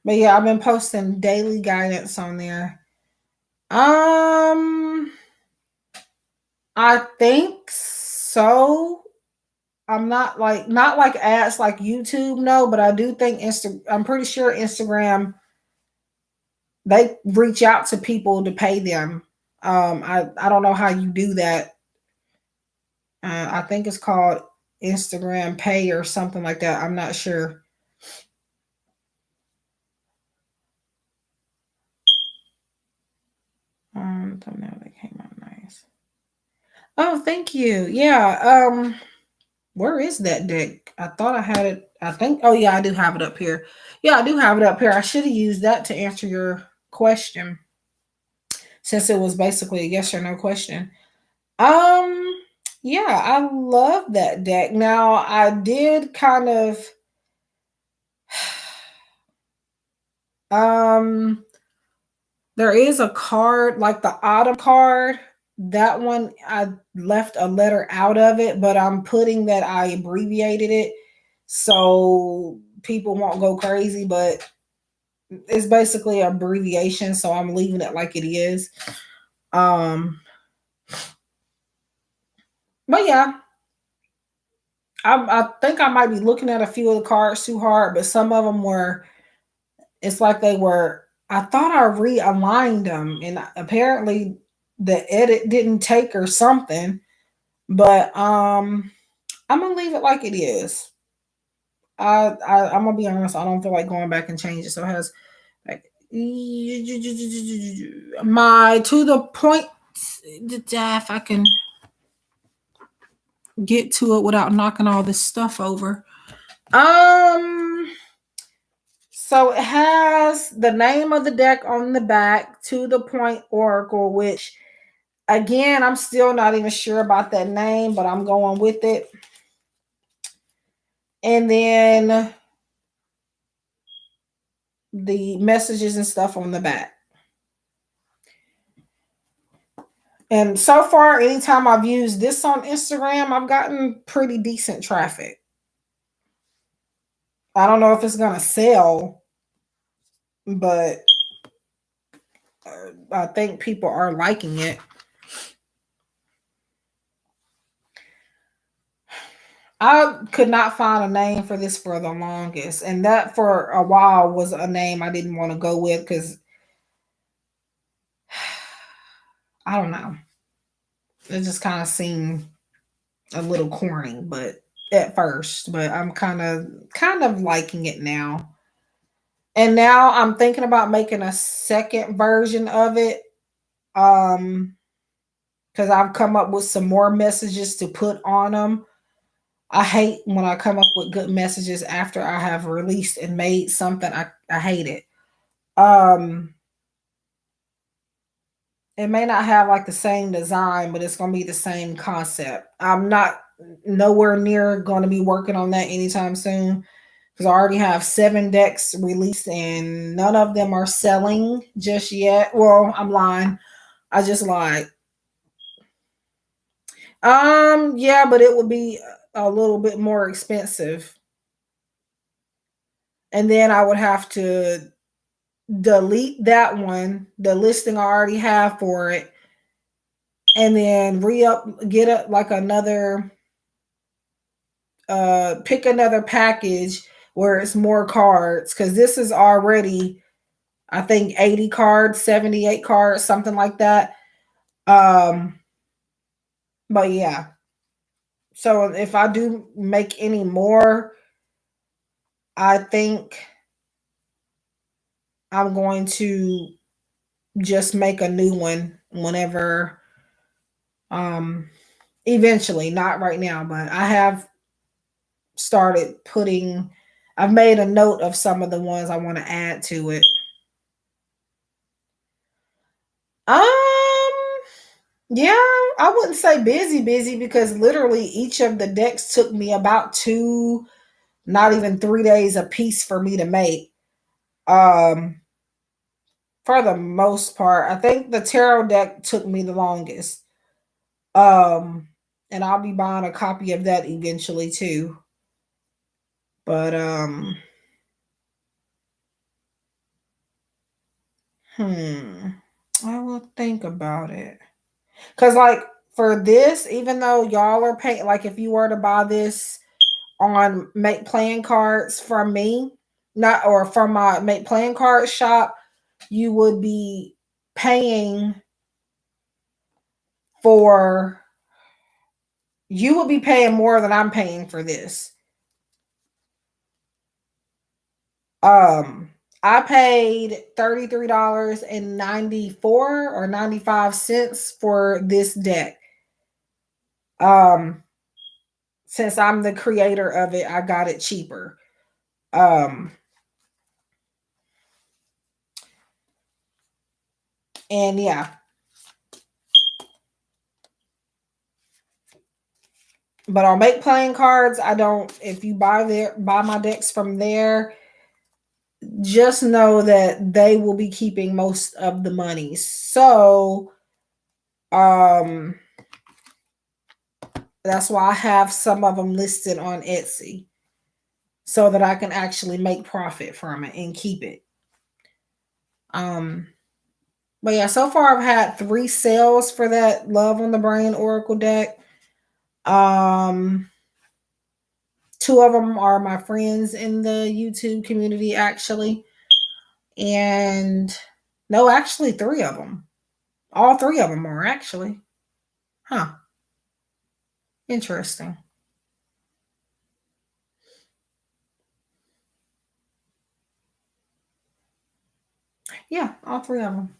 Speaker 1: But yeah, I've been posting daily guidance on there. Um, I think so. I'm not like ads like YouTube, no, but I do think I'm pretty sure Instagram they reach out to people to pay them. I don't know how you do that. I think it's called Instagram Pay or something like that. I'm not sure. Thumbnail that came out nice. Oh, thank you. Yeah. Where is that deck? I thought I had it. I think. Oh yeah, I do have it up here. Yeah, I do have it up here. I should have used that to answer your question, since it was basically a yes or no question. Um, yeah, I love that deck. Now, I did kind of um there is a card like the autumn card. That one I left a letter out of it, but I'm putting that I abbreviated it so people won't go crazy, but it's basically an abbreviation, so I'm leaving it like it is. Um but yeah, I think I might be looking at a few of the cards too hard, but some of them were, it's like they were, I thought I realigned them and apparently the edit didn't take or something, but I'm gonna leave it like it is. I'm gonna be honest, I don't feel like going back and changing it. So it has like my to the point, if I can get to it without knocking all this stuff over. So it has the name of the deck on the back, To the Point Oracle, which again, I'm still not even sure about that name, but I'm going with it. And then the messages and stuff on the back. And so far, anytime I've used this on Instagram, I've gotten pretty decent traffic. I don't know if it's going to sell, but I think people are liking it. I could not find a name for this for the longest. And that for a while was a name I didn't want to go with because I don't know. It just kind of seemed a little corny, but at first, but I'm kind of liking it now. And now I'm thinking about making a second version of it. Because I've come up with some more messages to put on them. I hate when I come up with good messages after I have released and made something. I hate it. It may not have like the same design, but it's going to be the same concept. I'm not nowhere near going to be working on that anytime soon because I already have 7 decks released and none of them are selling just yet. Well, I'm lying. I just lied. Yeah, but it would be a little bit more expensive. And then I would have to delete that one, the listing I already have for it, and then get up like another pick another package where it's more cards because this is already I think 80 cards, 78 cards, something like that. But yeah. So if I do make any more, I think I'm going to just make a new one whenever eventually, not right now, but I have started I've made a note of some of the ones I want to add to it. Yeah, I wouldn't say busy because literally each of the decks took me about 2, not even 3 days a piece for me to make. For the most part, I think the tarot deck took me the longest. And I'll be buying a copy of that eventually too. But I will think about it. Cause like for this, even though y'all are paying, like if you were to buy this on Make Playing Cards from me, not or from my Make Playing Cards shop, you would be paying more than I'm paying for this. I paid $33.94 or 95 cents for this deck. Since I'm the creator of it, I got it cheaper. And yeah. But on Make Playing Cards, if you buy my decks from there, just know that they will be keeping most of the money. So that's why I have some of them listed on Etsy so that I can actually make profit from it and keep it. But yeah, so far I've had 3 sales for that Love on the Brain Oracle deck. 2 of them are my friends in the YouTube community actually. And no, actually 3 of them. All 3 of them are actually. Huh. Interesting. Yeah, all three of them.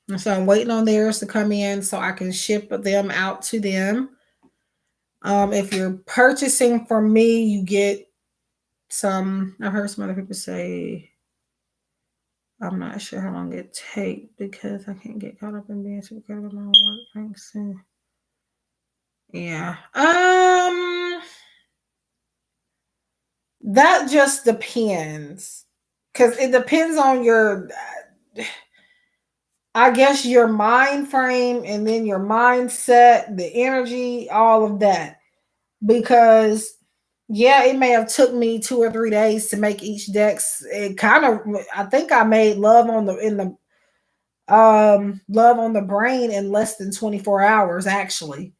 Speaker 1: And so I'm waiting on theirs to come in so I can ship them out to them. If you're purchasing from me, you get some. I've heard some other people say, I'm not sure how long it takes because I can't get caught up in being too critical of my work. Thanks. Yeah. That just depends. Because it depends on your, I guess, your mind frame and then your mindset, the energy, all of that. Because yeah, it may have took me 2 or 3 days to make each dex. It kind of, I think I made love on the love on the brain in less than 24 hours actually.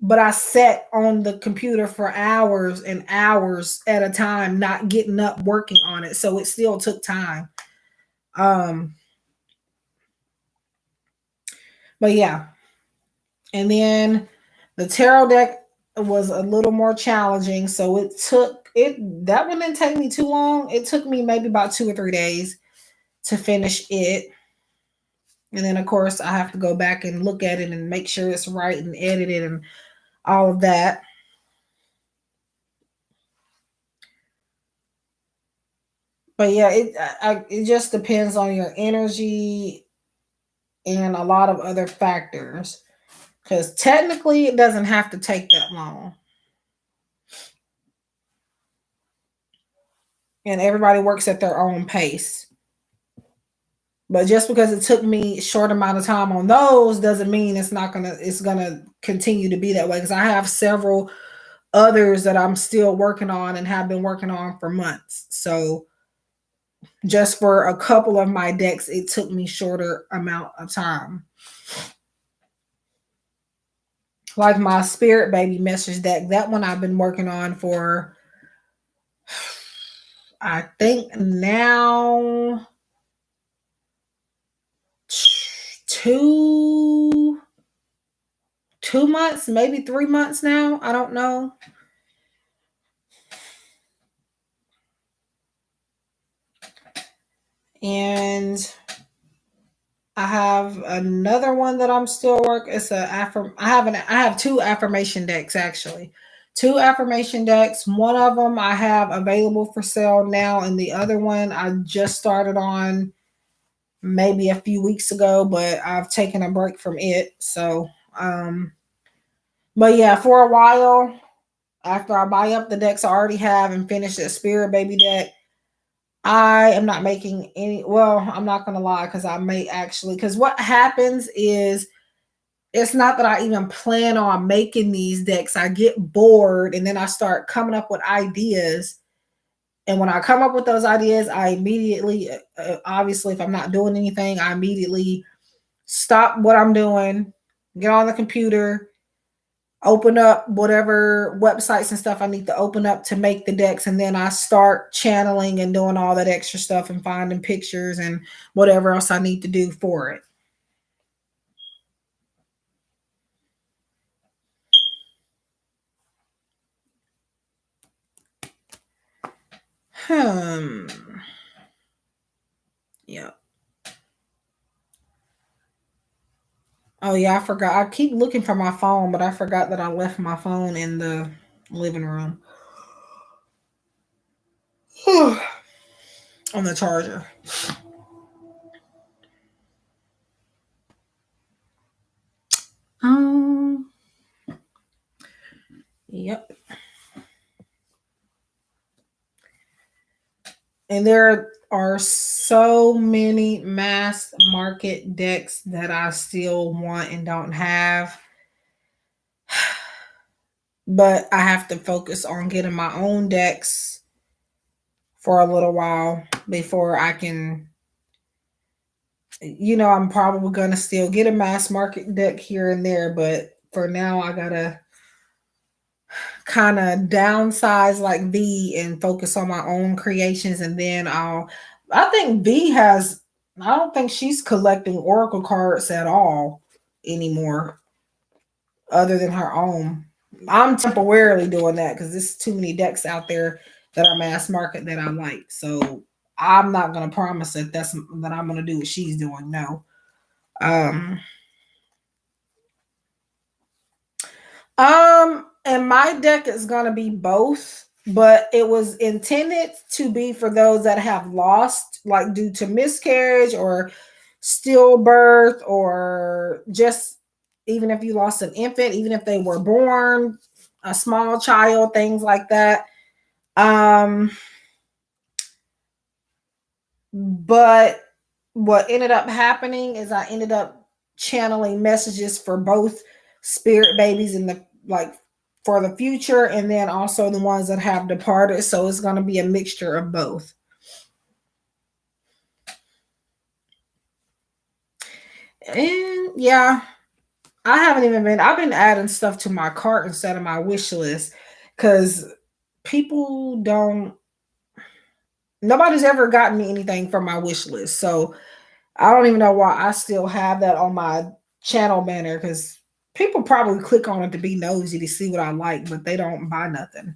Speaker 1: But I sat on the computer for hours and hours at a time, not getting up working on it, so it still took time. But yeah, and then the tarot deck was a little more challenging, so that one didn't take me too long. It took me maybe about 2 or 3 days to finish it. And then of course I have to go back and look at it and make sure it's right and edit it and all of that. But yeah, it just depends on your energy and a lot of other factors. Because technically it doesn't have to take that long. And everybody works at their own pace. But just because it took me a short amount of time on those doesn't mean it's gonna continue to be that way. Because I have several others that I'm still working on and have been working on for months. So just for a couple of my decks, it took me shorter amount of time. Like my spirit baby message deck, that one I've been working on for, I think now, two 2 months, maybe 3 months now. I don't know. And I have another one that I'm still working. It's I have two affirmation decks actually. Two affirmation decks. One of them I have available for sale now, and the other one I just started on maybe a few weeks ago, but I've taken a break from it. So, but yeah, for a while, after I buy up the decks I already have and finish the Spirit Baby deck, I am not making any. Well, I'm not going to lie because I may actually, because what happens is it's not that I even plan on making these decks. I get bored and then I start coming up with ideas. And when I come up with those ideas, I immediately, obviously, if I'm not doing anything, I immediately stop what I'm doing, get on the computer, open up whatever websites and stuff I need to open up to make the decks, and then I start channeling and doing all that extra stuff and finding pictures and whatever else I need to do for it. Yeah. Oh yeah, I forgot. I keep looking for my phone, but I forgot that I left my phone in the living room. On the charger. Um Yep. And there are so many mass market decks that I still want and don't have. But I have to focus on getting my own decks for a little while before I can, I'm probably going to still get a mass market deck here and there. But for now, I got to kind of downsize like V and focus on my own creations. And then I think V has, I don't think she's collecting Oracle cards at all anymore, other than her own. I'm temporarily doing that because there's too many decks out there that are mass market that I like. So I'm not gonna promise that I'm gonna do what she's doing. No. Um, and my deck is gonna be both, but it was intended to be for those that have lost, like due to miscarriage or stillbirth, or just even if you lost an infant, even if they were born a small child, things like that. Um, but what ended up happening is I ended up channeling messages for both spirit babies in the like for the future, and then also the ones that have departed. So it's going to be a mixture of both. And yeah, I've been adding stuff to my cart instead of my wish list because people don't, nobody's ever gotten me anything from my wish list. So I don't even know why I still have that on my channel banner, because people probably click on it to be nosy to see what I like, but they don't buy nothing,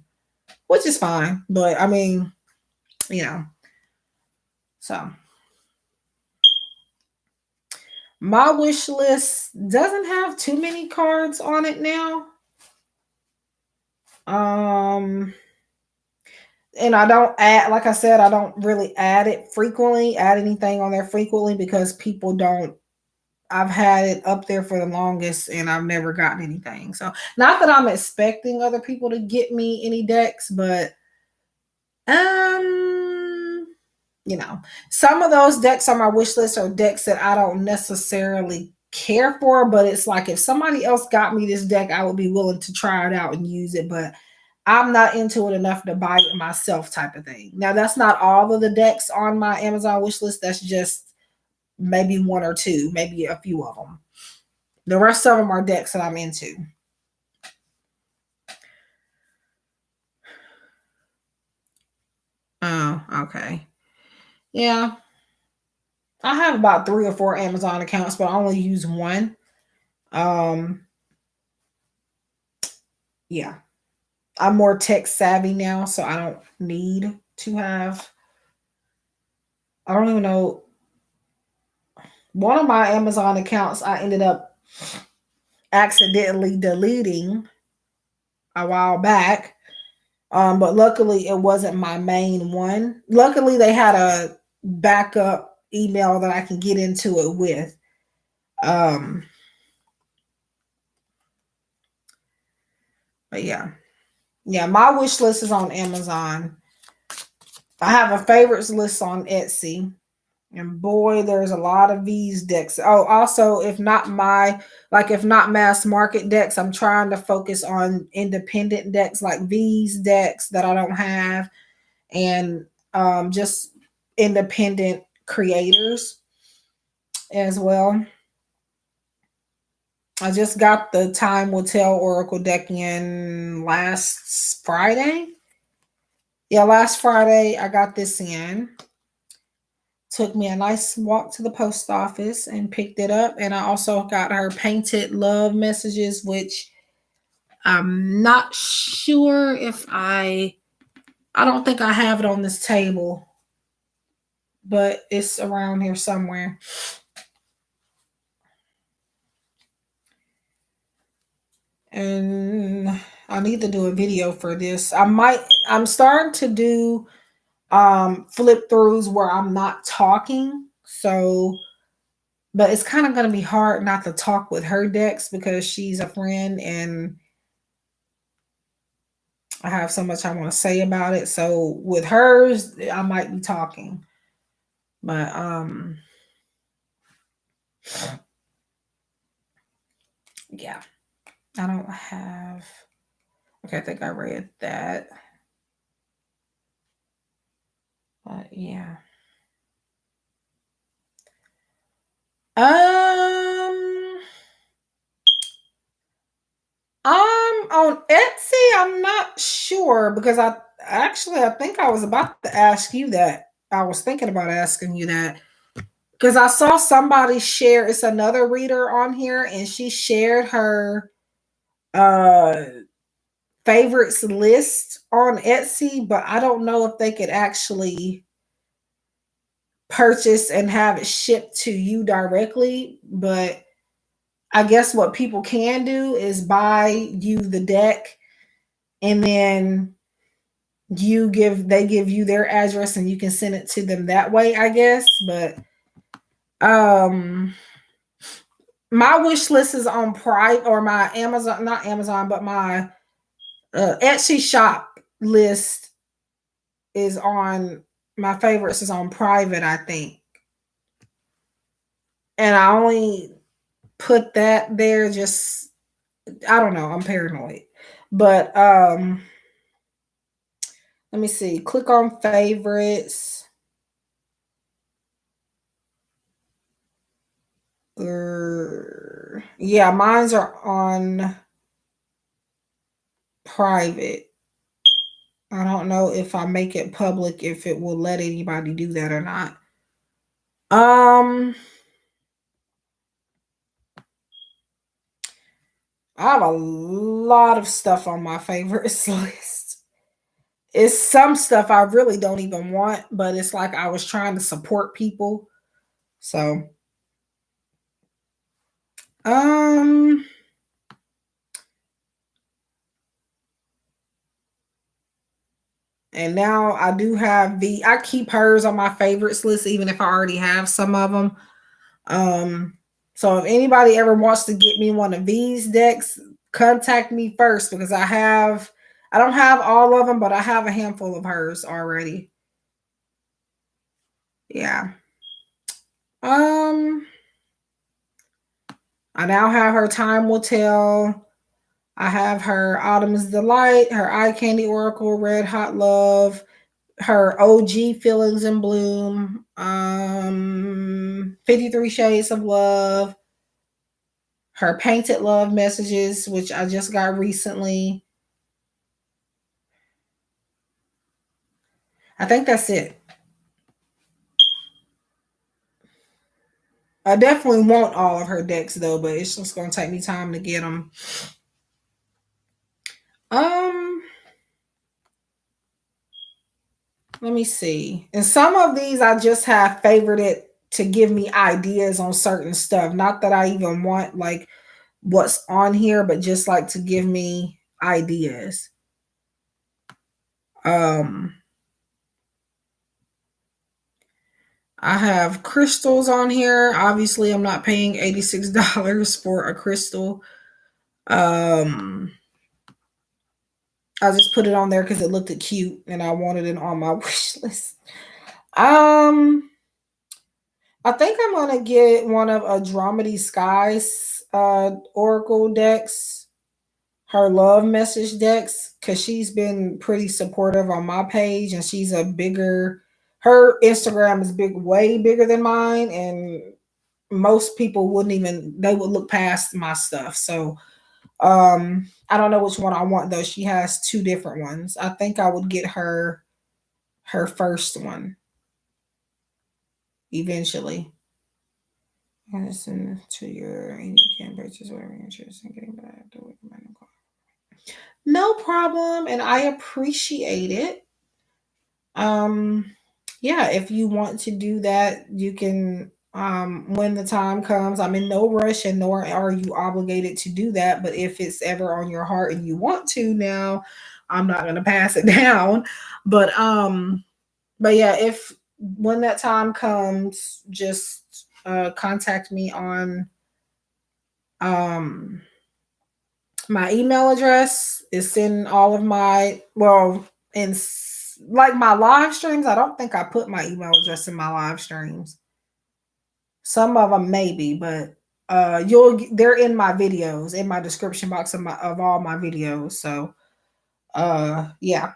Speaker 1: which is fine. But I mean, you know, so my wish list doesn't have too many cards on it now. Um, and I don't add, like I said, I don't really add anything on there frequently because people don't. I've had it up there for the longest and I've never gotten anything. So, not that I'm expecting other people to get me any decks, but um, some of those decks on my wish list are decks that I don't necessarily care for, but it's like if somebody else got me this deck, I would be willing to try it out and use it, but I'm not into it enough to buy it myself type of thing. Now, that's not all of the decks on my Amazon wish list. That's just maybe one or two, maybe a few of them. The rest of them are decks that I'm into. Oh, okay. Yeah. I have about 3 or 4 Amazon accounts, but I only use one. Um, yeah. I'm more tech savvy now, so I don't need to have. I don't even know. One of my Amazon accounts I ended up accidentally deleting a while back. But luckily it wasn't my main one. Luckily they had a backup email that I can get into it with. Um, but yeah. Yeah, my wish list is on Amazon. I have a favorites list on Etsy. And boy, there's a lot of these decks. Oh, also, if not mass market decks, I'm trying to focus on independent decks like these decks that I don't have, and just independent creators as well. I just got the Time Will Tell Oracle deck in last Friday. Yeah, last Friday I got this in. Took me a nice walk to the post office and picked it up. And I also got her painted love messages, which I'm not sure if I don't think I have it on this table, but it's around here somewhere. And I need to do a video for this. I'm starting to do flip throughs where I'm not talking. So, but it's kind of going to be hard not to talk with her decks because she's a friend and I have so much I want to say about it. So with hers, I might be talking. But yeah. I don't have, okay, I think I read that. But yeah. Um on Etsy, I'm not sure because I think I was about to ask you that. I was thinking about asking you that because I saw somebody share, it's another reader on here, and she shared her uh favorites list on Etsy, but I don't know if they could actually purchase and have it shipped to you directly. But I guess what people can do is buy you the deck, and then they give you their address and you can send it to them that way, I guess. But my wish list is on Pride, or my Amazon, not Amazon, but my Etsy shop list is on, my favorites is on private, I think. And I only put that there just, I don't know, I'm paranoid. But let me see. Click on favorites. Yeah, mine's are on private. I don't know if I make it public, if it will let anybody do that or not. I have a lot of stuff on my favorites list. It's some stuff I really don't even want, but it's like I was trying to support people. So, and now I do have I keep hers on my favorites list, even if I already have some of them. So if anybody ever wants to get me one of these decks, contact me first, because I don't have all of them, but I have a handful of hers already. Yeah. I now have her Time Will Tell. I have her Autumn's Delight, her Eye Candy Oracle, Red Hot Love, her OG Feelings in Bloom, 53 Shades of Love, her Painted Love Messages, which I just got recently. I think that's it. I definitely want all of her decks though, but it's just going to take me time to get them. Let me see. And some of these I just have favorited to give me ideas on certain stuff. Not that I even want like what's on here, but just like to give me ideas. I have crystals on here. Obviously, I'm not paying $86 for a crystal. I just put it on there because it looked cute and I wanted it on my wish list. I think I'm gonna get one of Andromeda Sky's Oracle decks, her love message decks, because she's been pretty supportive on my page, and she's her Instagram is way bigger than mine, and most people they would look past my stuff. So I don't know which one I want though. She has two different ones. I think I would get her first one eventually. Listen to your, and you can purchase whatever you're interested in getting, but I have to wait for my new car. No problem, and I appreciate it. Yeah, if you want to do that, you can when the time comes. I'm in no rush, and nor are you obligated to do that, but if it's ever on your heart and you want to, now I'm not going to pass it down. But yeah, if when that time comes, just contact me on my email address is in all of my, in like my live streams. I don't think I put my email address in my live streams. Some of them maybe, but they're in my videos, in my description box of all my videos. So yeah.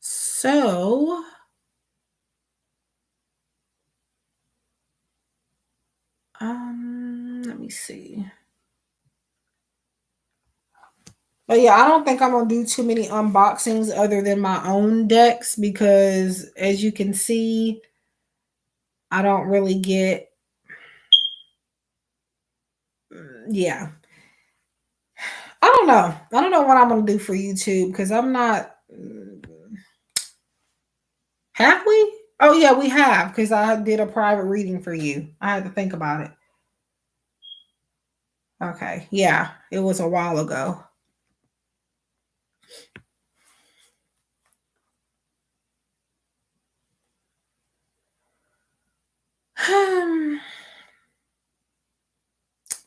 Speaker 1: So let me see. But yeah, I don't think I'm gonna do too many unboxings other than my own decks, because as you can see, I don't really get Yeah. I don't know. I don't know what I'm gonna do for YouTube because I'm not. Have we? Oh yeah, we have because I did a private reading for you. I had to think about it. Okay, yeah, it was a while ago.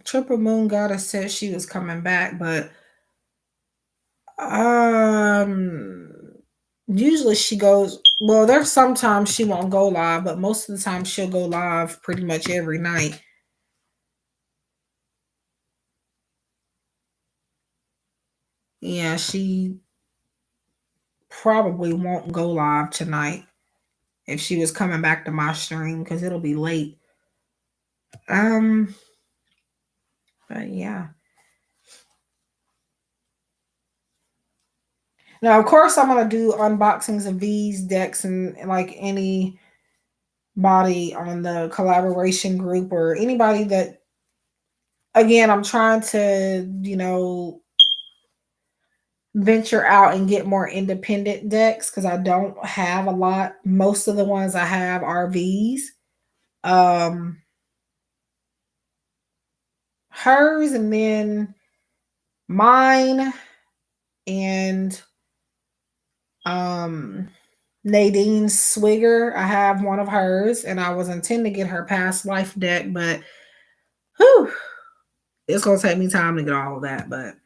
Speaker 1: Triple Moon Goddess said she was coming back, but um usually she goes, well, there's sometimes she won't go live, but most of the time she'll go live pretty much every night. Yeah, she probably won't go live tonight if she was coming back to my stream because it'll be late. Um, but yeah. Now, of course, I'm gonna do unboxings of these decks and like anybody on the collaboration group or anybody that. Again, I'm trying to, venture out and get more independent decks because I don't have a lot. Most of the ones I have are these. Um, hers and then mine and um Nadine Swigger. I have one of hers and I was intending to get her past life deck, but whew, it's gonna take me time to get all of that. But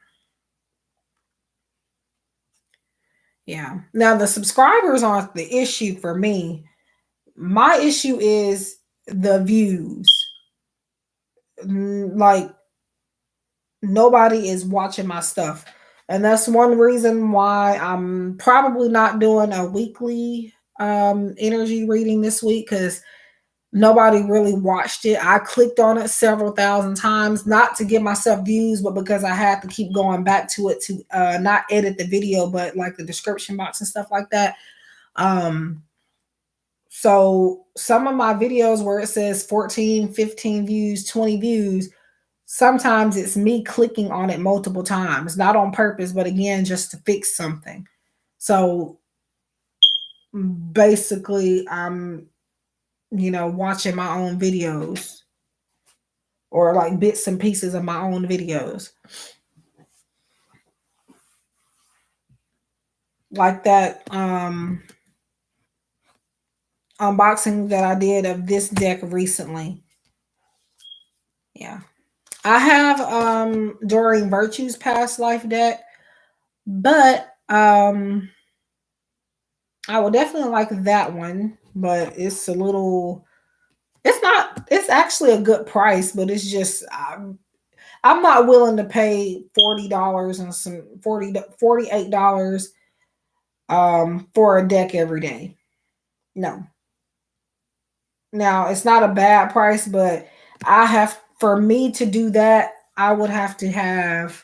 Speaker 1: yeah. Now the subscribers aren't the issue for me. My issue is the views. Like nobody is watching my stuff. And that's one reason why I'm probably not doing a weekly energy reading this week because nobody really watched it. I clicked on it several thousand times, not to give myself views, but because I had to keep going back to it to not edit the video, but like the description box and stuff like that. So some of my videos where it says 14, 15 views, 20 views, sometimes it's me clicking on it multiple times, not on purpose, but again, just to fix something. So basically, I'm, watching my own videos or like bits and pieces of my own videos. Like that unboxing that I did of this deck recently. Yeah. I have during Virtue's past life deck, but I would definitely like that one, but it's actually a good price, but it's just I'm not willing to pay $40 and some $48 for a deck every day. No. Now, it's not a bad price, but for me to do that, I would have to have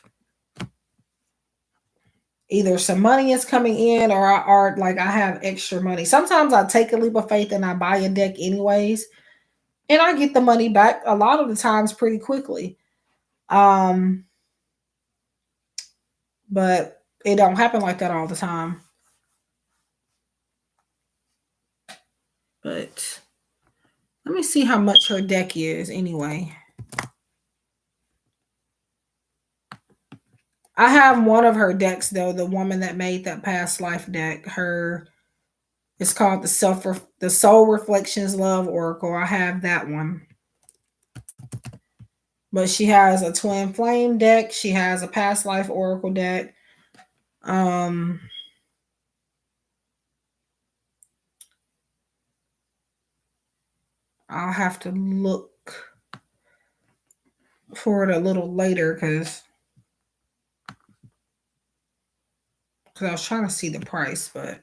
Speaker 1: either some money is coming in or like I have extra money. Sometimes I take a leap of faith and I buy a deck anyways, and I get the money back a lot of the times pretty quickly. But it don't happen like that all the time. But let me see how much her deck is anyway. I have one of her decks though, the woman that made that past life deck. It's called the Soul Reflections Love Oracle. I have that one. But she has a twin flame deck. She has a past life oracle deck. I'll have to look for it a little later because I was trying to see the price, but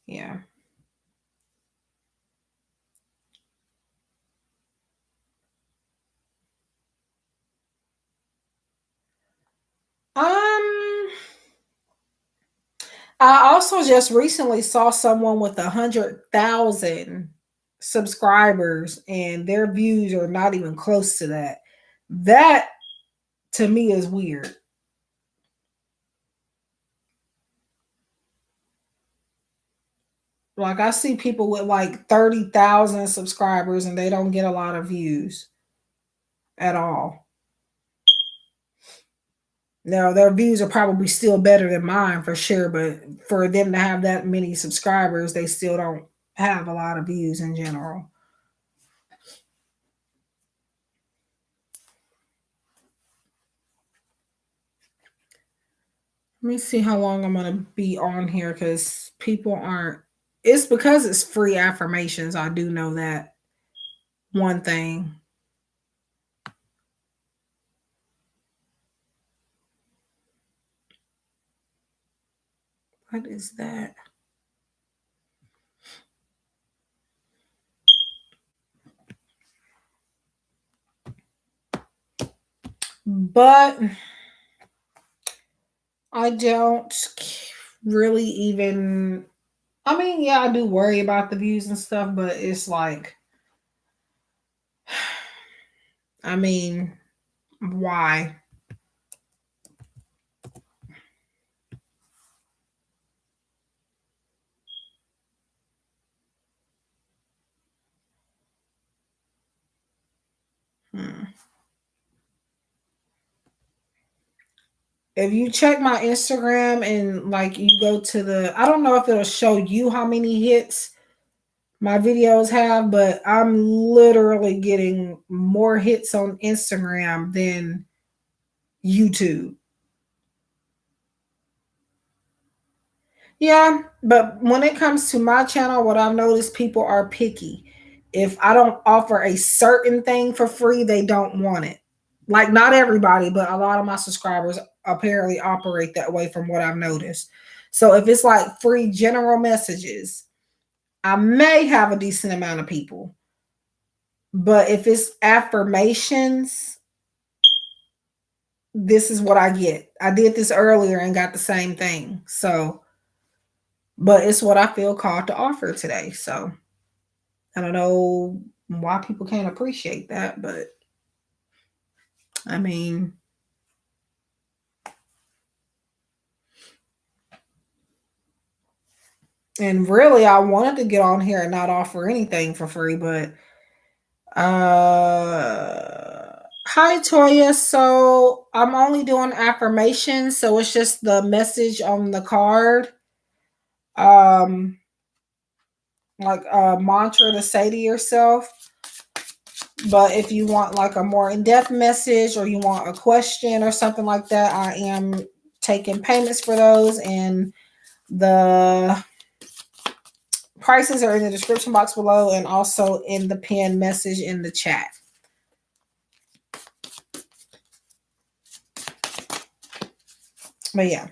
Speaker 1: yeah. I also just recently saw someone with 100,000 subscribers, and their views are not even close to that. That to me is weird. Like I see people with like 30,000 subscribers and they don't get a lot of views at all. Now their views are probably still better than mine for sure, but for them to have that many subscribers, they still don't have a lot of views in general. Let me see how long I'm going to be on here because people aren't. It's because it's free affirmations. I do know that one thing. What is that? But I don't really even. I mean, yeah, I do worry about the views and stuff, but it's like, I mean, why? Hmm. If you check my Instagram and like you go to the, I don't know if it'll show you how many hits my videos have, but I'm literally getting more hits on Instagram than YouTube. Yeah, but when it comes to my channel, what I've noticed, people are picky. If I don't offer a certain thing for free, they don't want it. Like not everybody, but a lot of my subscribers apparently operate that way from what I've noticed. So if it's like free general messages, I may have a decent amount of people. But if it's affirmations, this is what I get. I did this earlier and got the same thing. So, but it's what I feel called to offer today. So I don't know why people can't appreciate that, but I mean, and really I wanted to get on here and not offer anything for free, but hi Toya. So I'm only doing affirmations, so it's just the message on the card. Um like a mantra to say to yourself. But if you want like a more in-depth message or you want a question or something like that, I am taking payments for those, and the prices are in the description box below and also in the pinned message in the chat. But yeah.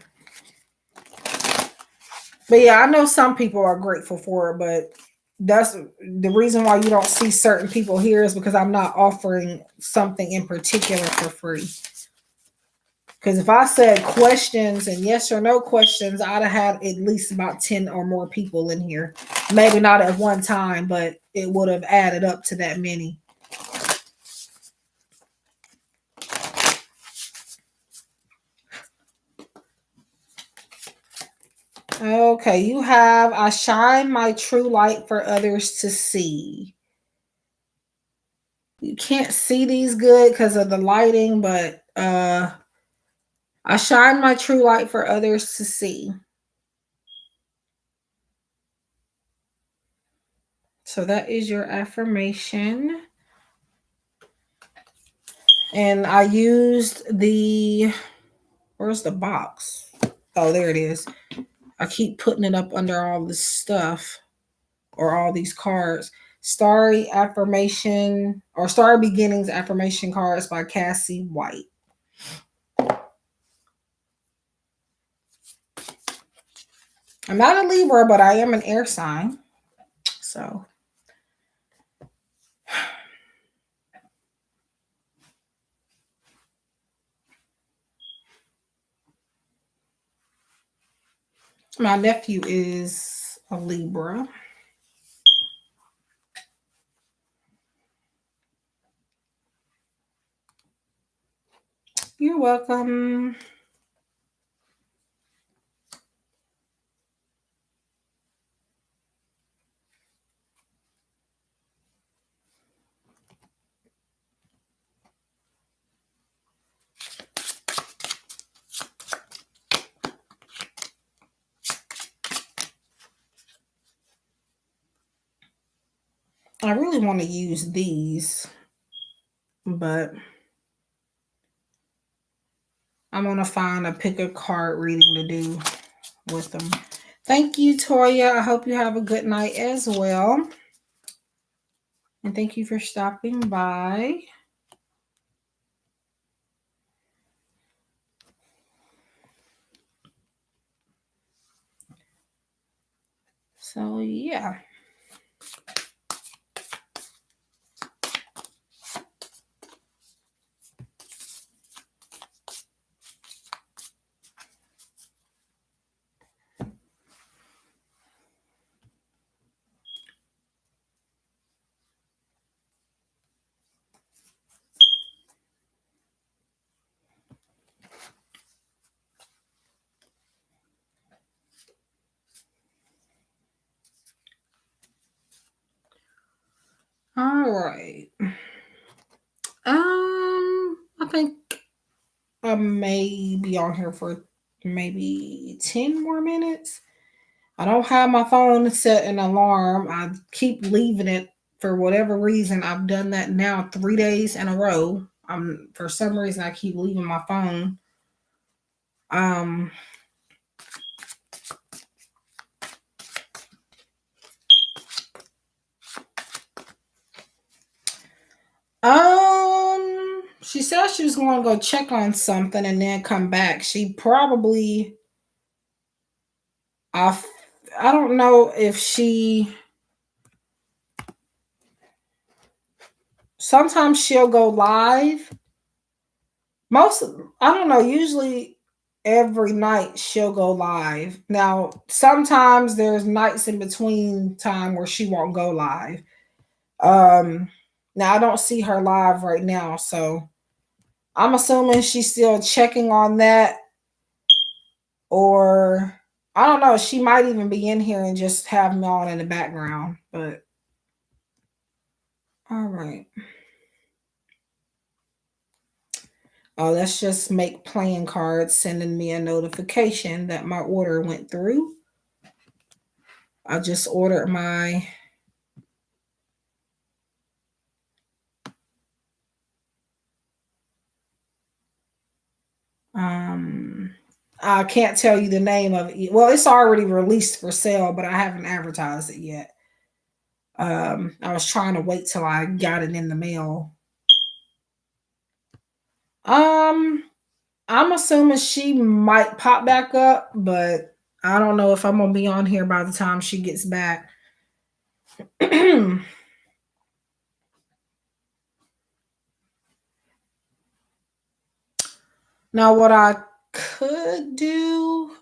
Speaker 1: But yeah, I know some people are grateful for it, but that's the reason why you don't see certain people here is because I'm not offering something in particular for free. Because if I said questions and yes or no questions, I'd have had at least about 10 or more people in here. Maybe not at one time, but it would have added up to that many. Okay, you have, I shine my true light for others to see. You can't see these good because of the lighting, but I shine my true light for others to see. So that is your affirmation. And I used the, where's the box? Oh, there it is. I keep putting it up under all this stuff or all these cards. Starry Affirmation or Starry Beginnings Affirmation Cards by Cassie White. I'm not a Libra, but I am an air sign. So my nephew is a Libra. You're welcome. I really want to use these, but I'm going to find a pick a card reading to do with them. Thank you, Toya. I hope you have a good night as well. And thank you for stopping by. So, yeah. All right. I think I may be on here for maybe 10 more minutes. I don't have my phone set an alarm. I keep leaving it for whatever reason. I've done that now 3 days in a row. For some reason I keep leaving my phone. Um she said she was going to go check on something and then come back. She probably I don't know if she sometimes she'll go live. I don't know, usually every night she'll go live. Now, sometimes there's nights in between time where she won't go live. Now I don't see her live right now, so I'm assuming she's still checking on that, or I don't know, she might even be in here and just have me on in the background, but all right. Oh, let's just make playing cards sending me a notification that my order went through. I just ordered my I can't tell you the name of it. Well, it's already released for sale, but I haven't advertised it yet. I was trying to wait till I got it in the mail. I'm assuming she might pop back up, but I don't know if I'm gonna be on here by the time she gets back. Now, what I could do,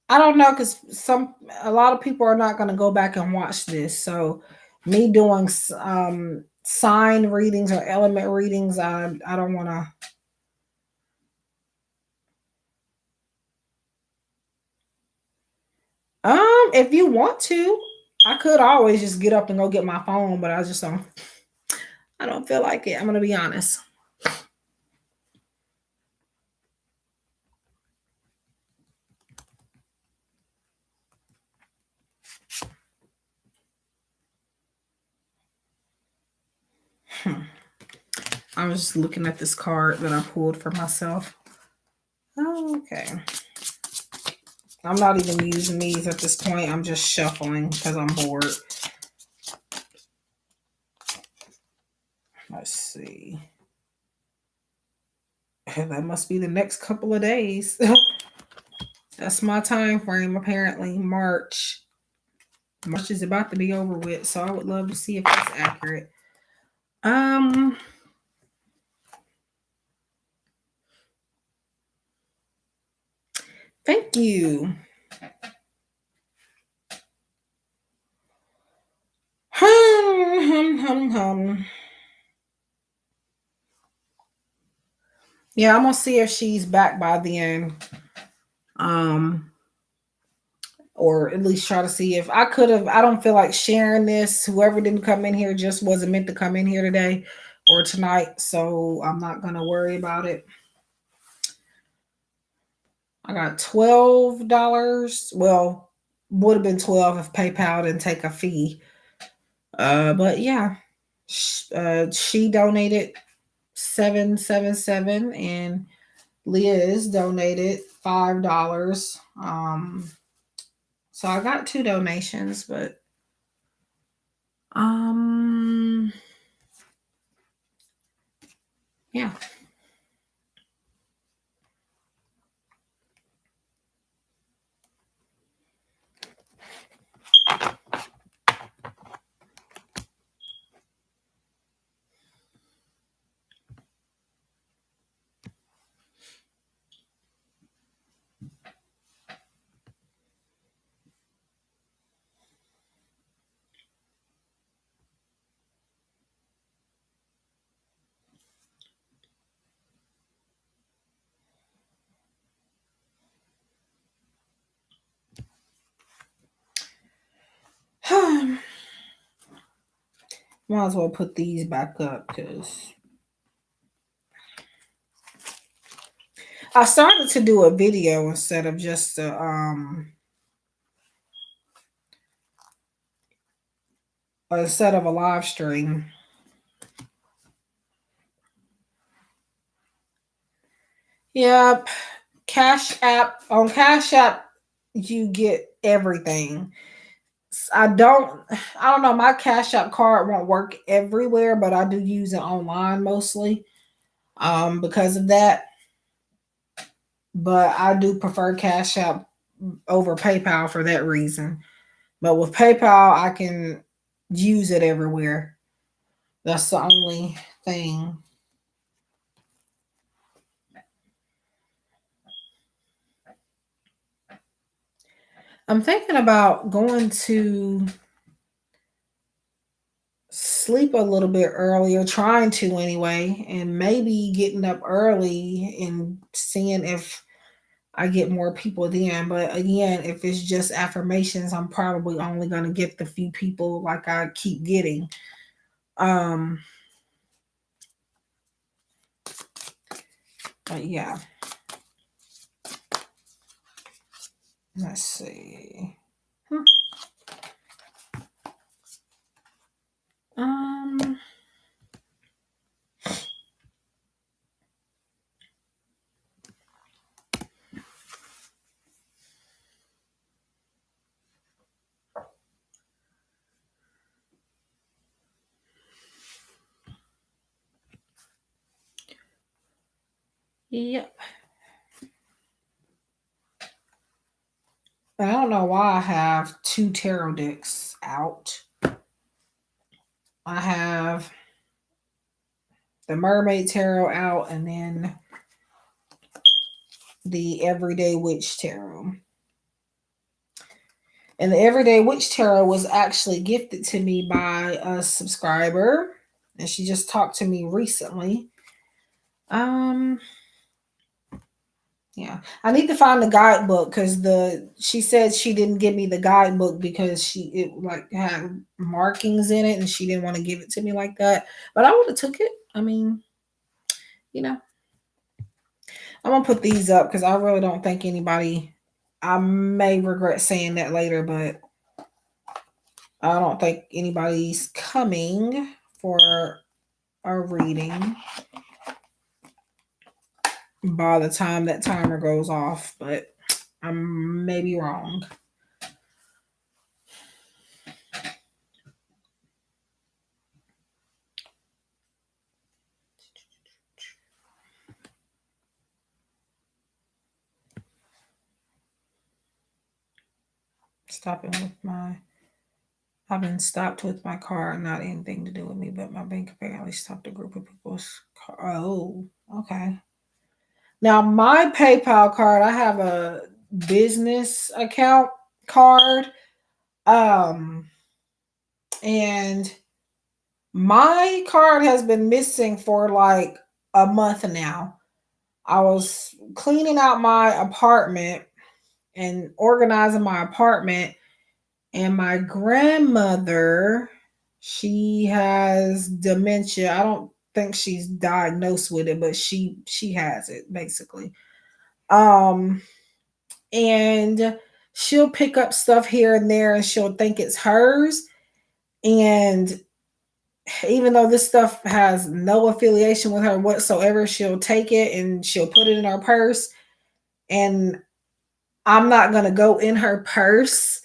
Speaker 1: I don't know, because a lot of people are not going to go back and watch this. So, me doing sign readings or element readings, I don't want to. If you want to, I could always just get up and go get my phone, but I just don't. I don't feel like it. I'm gonna be honest. I was just looking at this card that I pulled for myself. Oh, okay. I'm not even using these at this point. I'm just shuffling because I'm bored. Let's see. That must be the next couple of days. That's my time frame, apparently. March. March is about to be over with, so I would love to see if that's accurate. Thank you. Hum, hum, hum, hum. Yeah, I'm gonna see if she's back by then. Um, or at least try to see if I could have. I don't feel like sharing this. Whoever didn't come in here just wasn't meant to come in here today or tonight, so I'm not gonna worry about it. I got $12. Well, would have been 12 if PayPal didn't take a fee. But yeah, she donated 777 and Liz donated $5. So I got two donations, but um yeah. Might as well put these back up because I started to do a video instead of a live stream. Yep. Cash App you get everything. I don't know, my Cash App card won't work everywhere, but I do use it online mostly. Because of that. But I do prefer Cash App over PayPal for that reason. But with PayPal I can use it everywhere. That's the only thing. I'm thinking about going to sleep a little bit earlier, trying to anyway, and maybe getting up early and seeing if I get more people then. But again, if it's just affirmations, I'm probably only going to get the few people like I keep getting. Um, but yeah, let's see. Hmm. Um, yep. I don't know why I have two tarot decks out. I have the Mermaid Tarot out and then the Everyday Witch Tarot. And the Everyday Witch Tarot was actually gifted to me by a subscriber, and she just talked to me recently. Um, yeah, I need to find the guidebook because she said she didn't give me the guidebook because it like had markings in it, and she didn't want to give it to me like that. But I would have took it. I mean, you know, I'm gonna put these up because I really don't think anybody. I may regret saying that later, but I don't think anybody's coming for a reading by the time that timer goes off, but I may be wrong. Stopping with my I've been stopped with my car, not anything to do with me, but my bank apparently stopped a group of people's car. Oh, okay. Now my PayPal card, I have a business account card. Um and my card has been missing for like a month now. I was cleaning out my apartment and organizing my apartment, and my grandmother, she has dementia. I don't think she's diagnosed with it, but she has it basically. Um and she'll pick up stuff here and there and she'll think it's hers. And even though this stuff has no affiliation with her whatsoever, she'll take it and she'll put it in her purse. And I'm not going to go in her purse.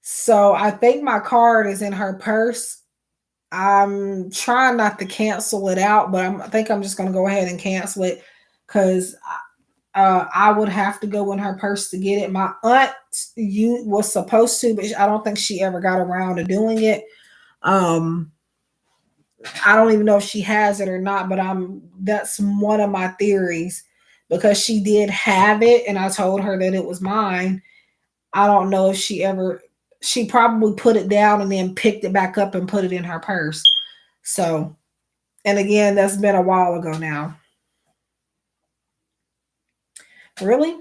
Speaker 1: So I think my card is in her purse. I'm trying not to cancel it out, but I think I'm just going to go ahead and cancel it because I would have to go in her purse to get it. My aunt was supposed to, but I don't think she ever got around to doing it. I don't even know if she has it or not, but that's one of my theories because she did have it and I told her that it was mine. I don't know if she probably put it down and then picked it back up and put it in her purse. So, and again, that's been a while ago now. Really?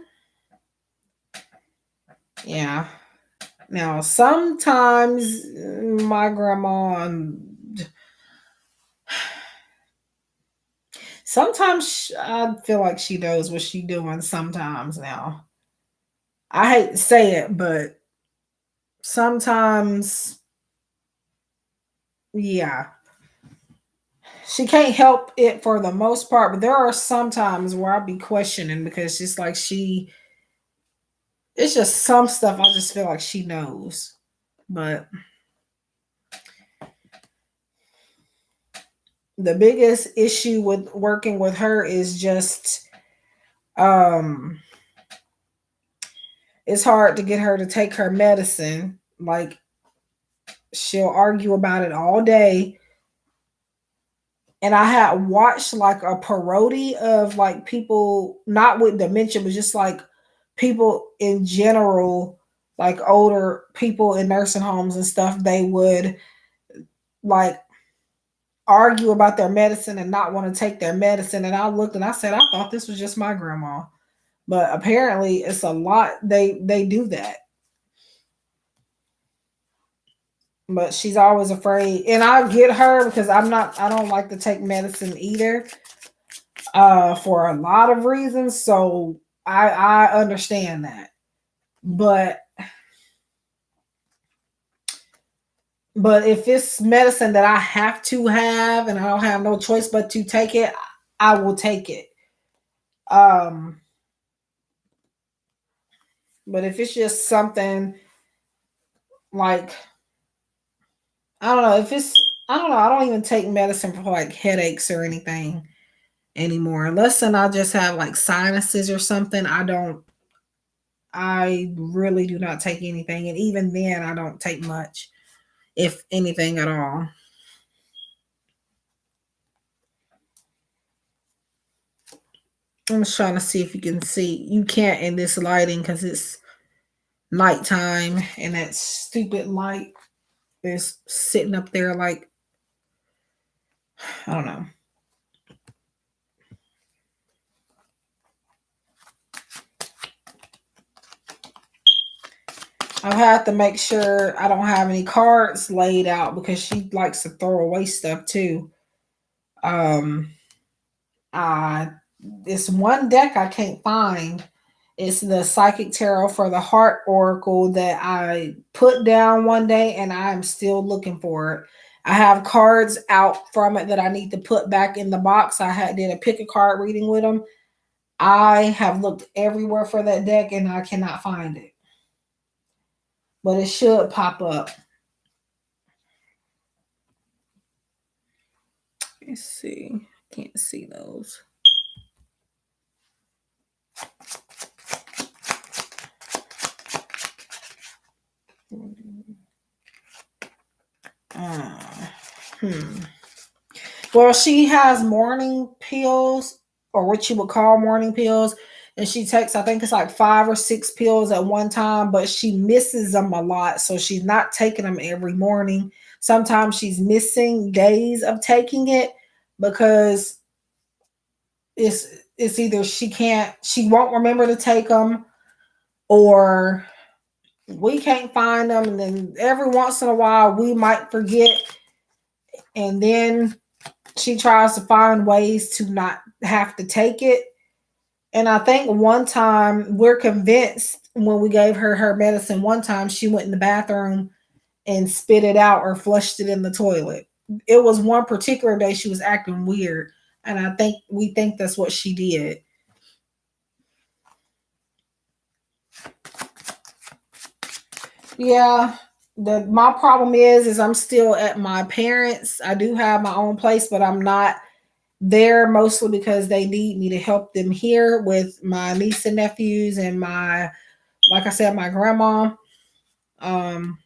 Speaker 1: Yeah. Now, sometimes my grandma, sometimes I feel like she knows what she's doing sometimes now. I hate to say it, but sometimes, yeah. She can't help it for the most part, but there are some times where I'll be questioning because it's like it's just some stuff I just feel like she knows. But the biggest issue with working with her is just it's hard to get her to take her medicine. Like she'll argue about it all day. And I had watched like a parody of like people not with dementia, but just like people in general, like older people in nursing homes and stuff, they would like argue about their medicine and not want to take their medicine. And I looked and I said, I thought this was just my grandma. But apparently it's a lot. They do that. But she's always afraid. And I get her because I don't like to take medicine either. For a lot of reasons. So I understand that. But if it's medicine that I have to have and I don't have no choice but to take it, I will take it. Um, but if it's just something like I don't know, if it's I don't know, I don't even take medicine for like headaches or anything anymore. Unless then I just have like sinuses or something. I really do not take anything. And even then I don't take much, if anything at all. I'm just trying to see if you can see. You can't in this lighting because it's nighttime and that stupid light is sitting up there like I don't know. I've had to make sure I don't have any cards laid out because she likes to throw away stuff too. Um, I This one deck I can't find. It's the Psychic Tarot for the Heart Oracle that I put down one day and I'm still looking for it. I have cards out from it that I need to put back in the box. Did a pick a card reading with them. I have looked everywhere for that deck and I cannot find it. But it should pop up. Let's see. Can't see those. Well, she has morning pills, or what you would call morning pills, and she takes, I think it's like 5 or 6 pills at one time, but she misses them a lot, so she's not taking them every morning. Sometimes she's missing days of taking it because it's it's either she won't remember to take them, or we can't find them, and then every once in a while we might forget, and then she tries to find ways to not have to take it. And I think one time, we're convinced when we gave her her medicine, one time she went in the bathroom and spit it out or flushed it in the toilet. It was one particular day she was acting weird, and I think we think that's what she did. Yeah, the my problem is I'm still at my parents'. I do have my own place, but I'm not there, mostly because they need me to help them here with my niece and nephews and my, like I said, my grandma. Um,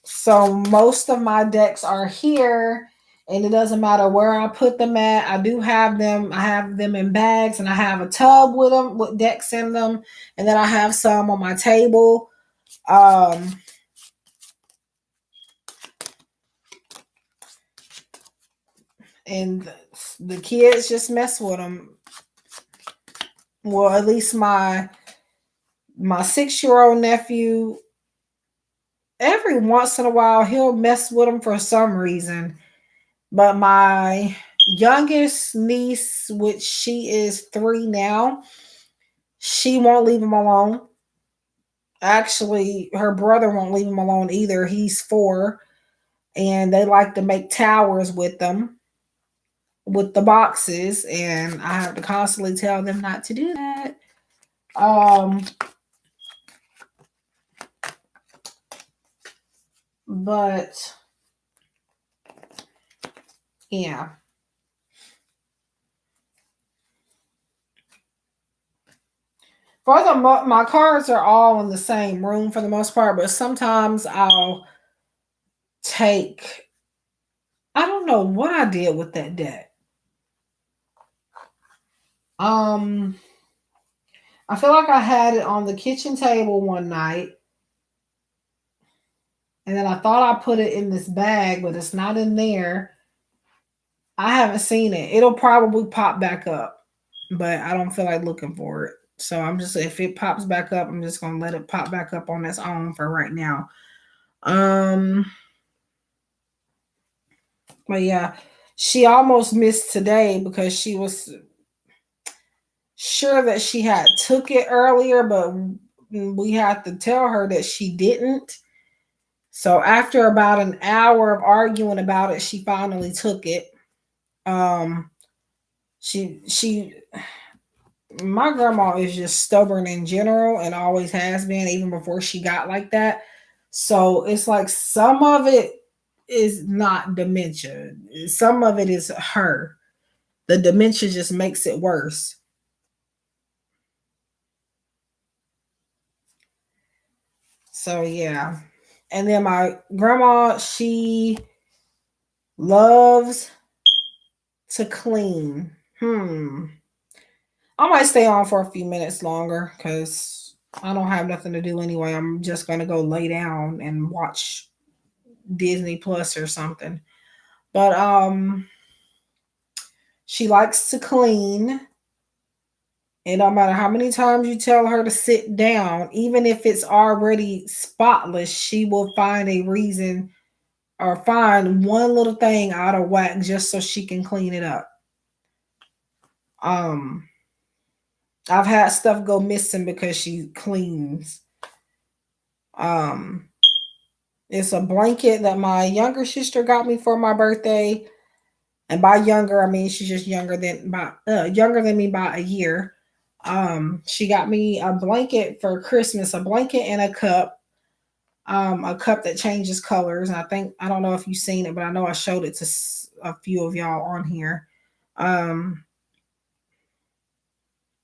Speaker 1: so most of my decks are here, and it doesn't matter where I put them at. I do have them. I have them in bags, and I have a tub with them with decks in them, and then I have some on my table. Um, and the kids just mess with them. Well, at least my 6-year old nephew, every once in a while he'll mess with them for some reason. But my youngest niece, which she is 3 now, she won't leave him alone. Actually, her brother won't leave him alone either. He's 4, and they like to make towers with them, with the boxes, and I have to constantly tell them not to do that. Um, but yeah. For my cards are all in the same room for the most part, but sometimes I'll take. I don't know what I did with that deck. Um, I feel like I had it on the kitchen table one night, and then I thought I put it in this bag, but it's not in there. I haven't seen it. It'll probably pop back up, but I don't feel like looking for it. So I'm just, if it pops back up, I'm just gonna let it pop back up on its own for right now. Um, but yeah, she almost missed today because she was sure that she had took it earlier, but we had to tell her that she didn't. So after about an hour of arguing about it, she finally took it. Um, she my grandma is just stubborn in general and always has been, even before she got like that. So it's like some of it is not dementia. Some of it is her. The dementia just makes it worse. So yeah. And then my grandma, she loves to clean. I might stay on for a few minutes longer because I don't have nothing to do anyway. I'm just gonna go lay down and watch Disney Plus or something. But she likes to clean. And no matter how many times you tell her to sit down, even if it's already spotless, she will find a reason or find one little thing out of whack just so she can clean it up. Um, I've had stuff go missing because she cleans. Um, it's a blanket that my younger sister got me for my birthday, and by younger I mean she's just younger than me by a year. She got me a blanket for Christmas, a blanket and a cup that changes colors. And I don't know if you've seen it, but I know I showed it to a few of y'all on here. Um,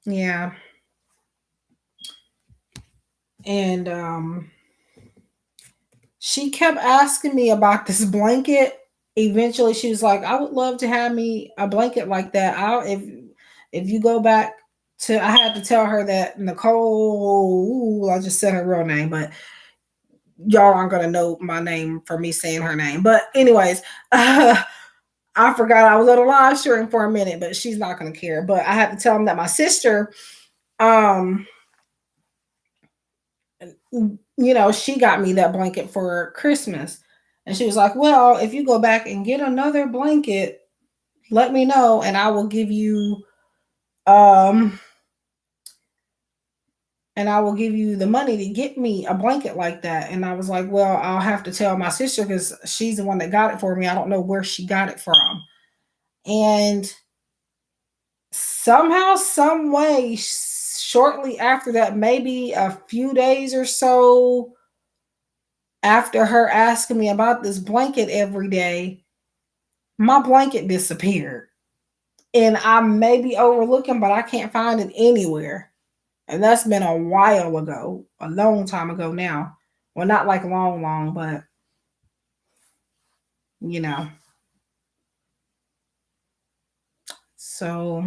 Speaker 1: yeah, and she kept asking me about this blanket. Eventually, she was like, "I would love to have me a blanket like that." If you go back to, I had to tell her that Nicole. Ooh, I just said her real name, but y'all aren't gonna know my name for me saying her name. But anyways, I forgot I was on a live stream for a minute, but she's not going to care. But I have to tell them that my sister, um, she got me that blanket for Christmas. And she was like, well, if you go back and get another blanket, let me know and I will give you um the money to get me a blanket like that. And I was like, well, I'll have to tell my sister because she's the one that got it for me. I don't know where she got it from. And somehow, some way, shortly after that, maybe a few days or so after her asking me about this blanket every day, my blanket disappeared. And I may be overlooking, but I can't find it anywhere. And that's been a while ago, a long time ago now. Well, not like long, but you know. So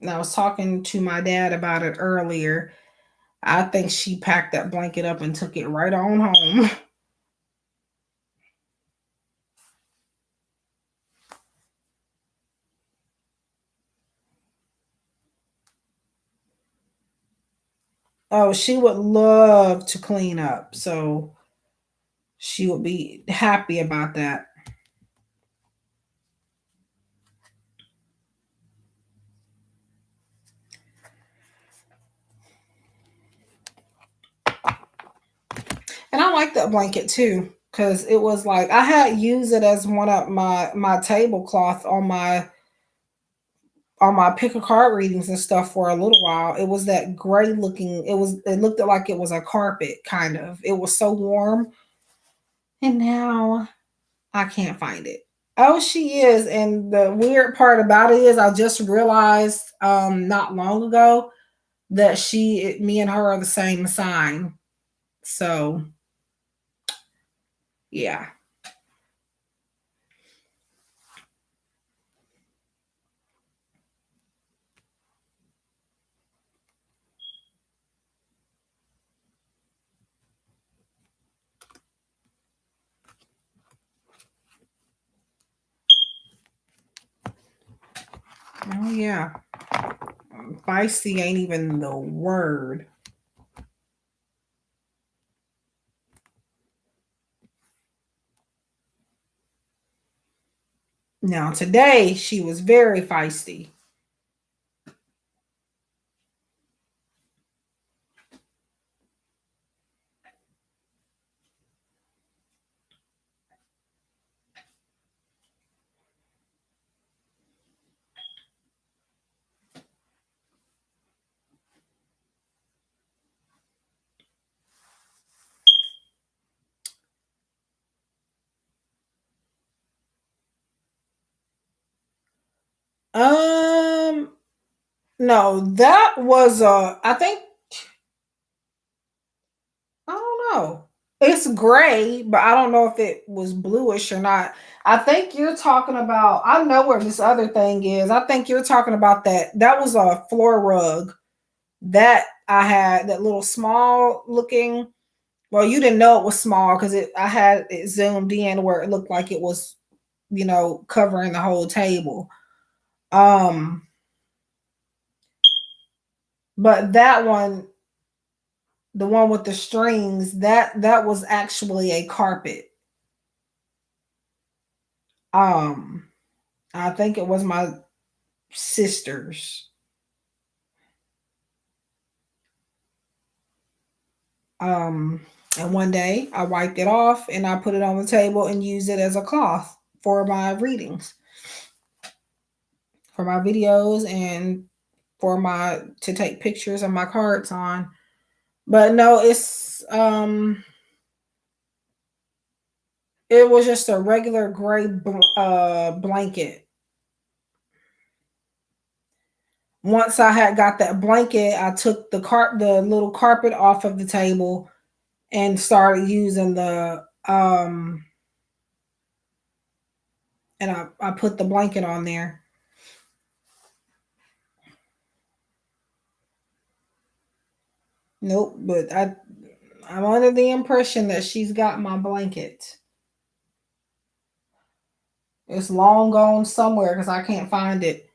Speaker 1: I was talking to my dad about it earlier. I think she packed that blanket up and took it right on home. Oh, she would love to clean up. So she would be happy about that. And I like that blanket too. Cause it was like I had used it as one of my tablecloth on my pick a card readings and stuff for a little while. It was that gray looking, it looked like it was a carpet kind of. It was so warm. And now I can't find it. Oh, she is. And the weird part about it is I just realized not long ago that me and her are the same sign. So yeah. Oh yeah. Feisty ain't even the word. Now today she was very feisty. Um no, that was I think I don't know. It's gray, but I don't know if it was bluish or not. I think you're talking about, I know where this other thing is. I think you're talking about that. That was a floor rug that I had, that little small looking. Well, you didn't know it was small because I had it zoomed in where it looked like it was, covering the whole table. Um, but that one, the one with the strings, that was actually a carpet. Um, I think it was my sister's. Um, and one day I wiped it off and I put it on the table and used it as a cloth for my readings, for my videos, and for my to take pictures of my cards on. But no, it was just a regular gray blanket. Once I had got that blanket, I took the little carpet off of the table and started using the and I put the blanket on there. Nope, but I'm under the impression that she's got my blanket. It's long gone somewhere because I can't find it.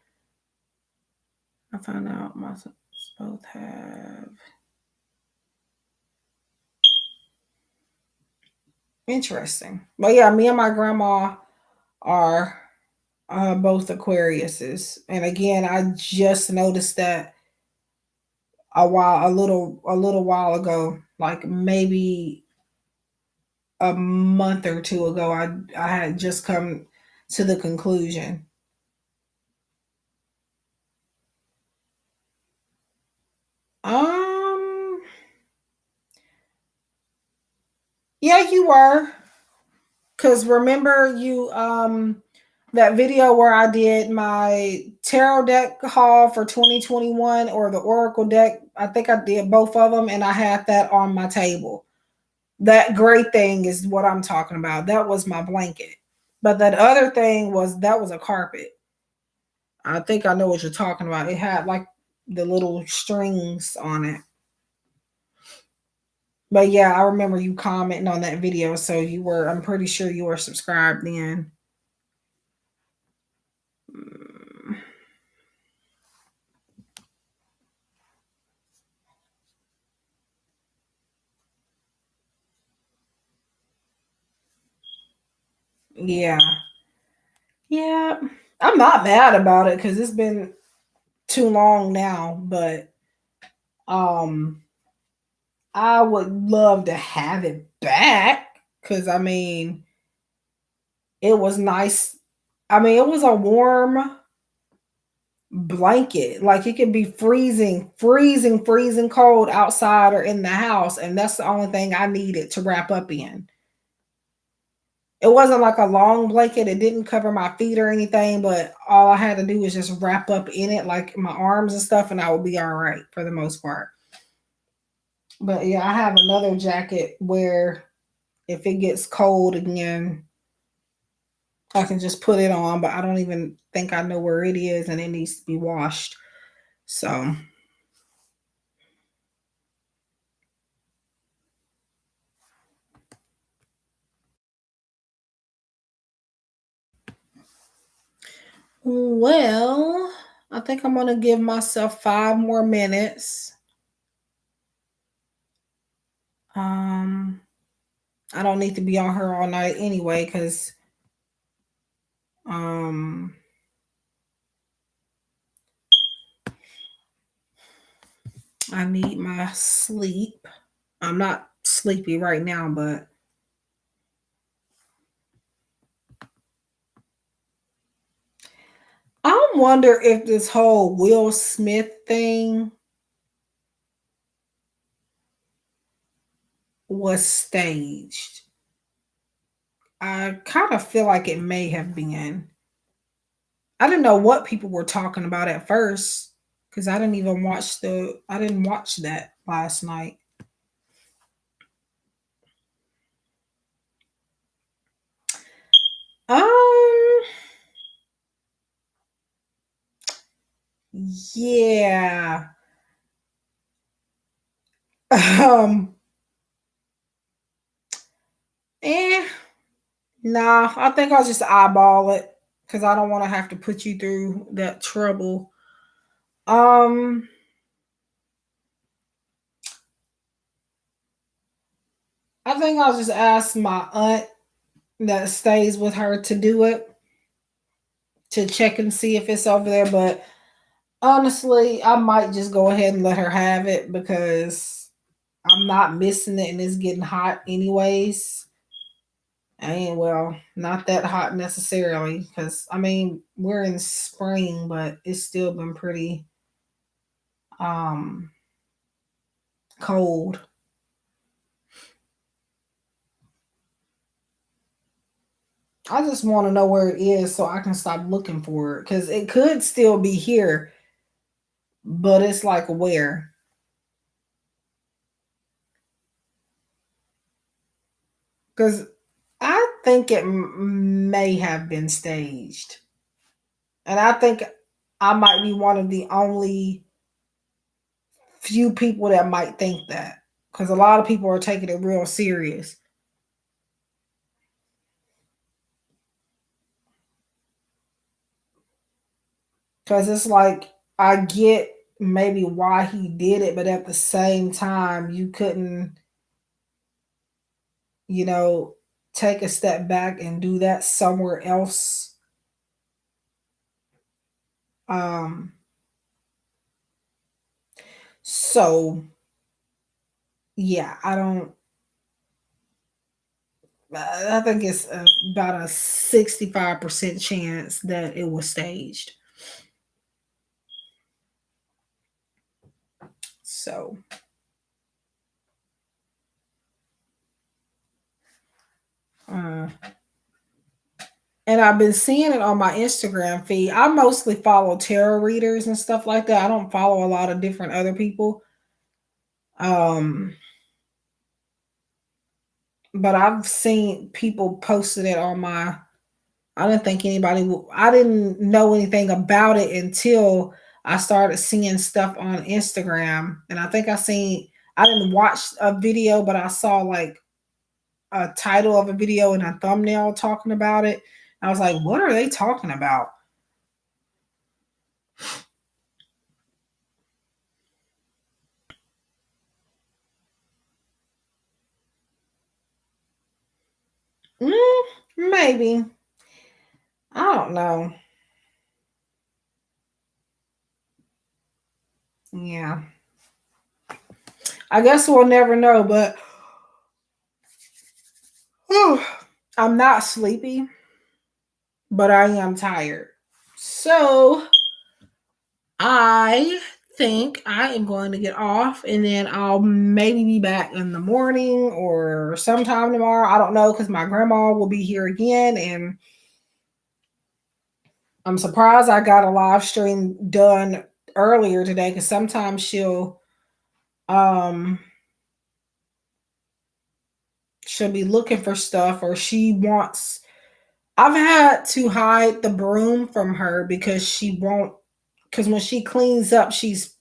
Speaker 1: I found out my both have. Interesting. But yeah, me and my grandma are both Aquariuses. And again, I just noticed that a little while ago, like maybe a month or two ago. I had just come to the conclusion. Um, yeah, you were. Cause remember you that video where I did my tarot deck haul for 2021 or the Oracle deck. I think I did both of them and I had that on my table. That gray thing is what I'm talking about. That was my blanket. But that other thing that was a carpet. I think I know what you're talking about. It had like the little strings on it. But yeah, I remember you commenting on that video. So I'm pretty sure you were subscribed then. Mm, yeah. Yeah. I'm not mad about it because it's been too long now, but um I would love to have it back because I mean it was nice. I mean, it was a warm blanket. Like it could be freezing cold outside or in the house, and that's the only thing I needed to wrap up in. It wasn't like a long blanket. It didn't cover my feet or anything, but all I had to do was just wrap up in it, like my arms and stuff, and I would be all right for the most part. But yeah, I have another jacket where if it gets cold again, I can just put it on, but I don't even think I know where it is and it needs to be washed. So, well, I think I'm going to give myself 5 more minutes. Um, I don't need to be on her all night anyway because um, I need my sleep. I'm not sleepy right now, but I wonder if this whole Will Smith thing was staged. I kind of feel like it may have been. I didn't know what people were talking about at first because I didn't watch that last night. Um, yeah. Um, eh, nah, I think I'll just eyeball it because I don't want to have to put you through that trouble. Um, I think I'll just ask my aunt that stays with her to do it to check and see if it's over there. But honestly, I might just go ahead and let her have it because I'm not missing it and it's getting hot anyways. And well, not that hot necessarily because I mean we're in spring, but it's still been pretty um cold. I just want to know where it is so I can stop looking for it because it could still be here, but it's like where? Because I think it may have been staged. And I think I might be one of the only few people that might think that. Because a lot of people are taking it real serious. Because it's like, I get maybe why he did it, but at the same time, you couldn't, you know, take a step back and do that somewhere else. Um, so yeah, I think it's about a 65% chance that it was staged. So, uh, and I've been seeing it on my Instagram feed. I mostly follow tarot readers and stuff like that. I don't follow a lot of different other people. Um, but I've seen people posted it on my. I didn't think anybody would. I didn't know anything about it until I started seeing stuff on Instagram, and I think I seen. I didn't watch a video, but I saw like a title of a video and a thumbnail talking about it. I was like, "What are they talking about?" Mm, maybe. I don't know. Yeah. I guess we'll never know, but whew, I'm not sleepy, but I am tired. So I think I am going to get off and then I'll maybe be back in the morning or sometime tomorrow. I don't know because my grandma will be here again and I'm surprised I got a live stream done earlier today because sometimes um she'll be looking for stuff or she wants. I've had to hide the broom from her because she won't, because when she cleans up, she's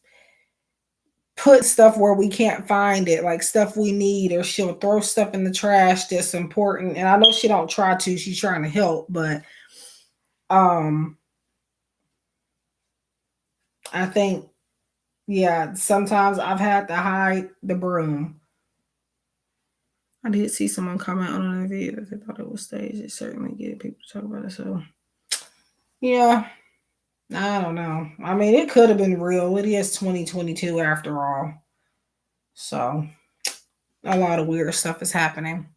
Speaker 1: put stuff where we can't find it, like stuff we need, or she'll throw stuff in the trash that's important. And I know she don't try to, she's trying to help, but um I think, yeah, sometimes I've had to hide the broom. I did see someone comment on a video that they thought it was staged. It certainly get people to talk about it. So yeah, I don't know. I mean, it could have been real. It is 2022 after all. So a lot of weird stuff is happening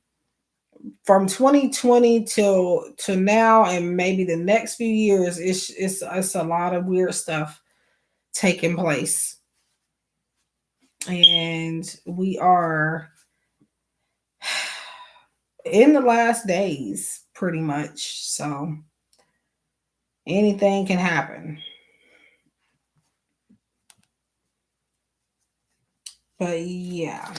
Speaker 1: from 2020 till to now, and maybe the next few years. It's a lot of weird stuff taking place, and we are in the last days, pretty much. So anything can happen. But yeah.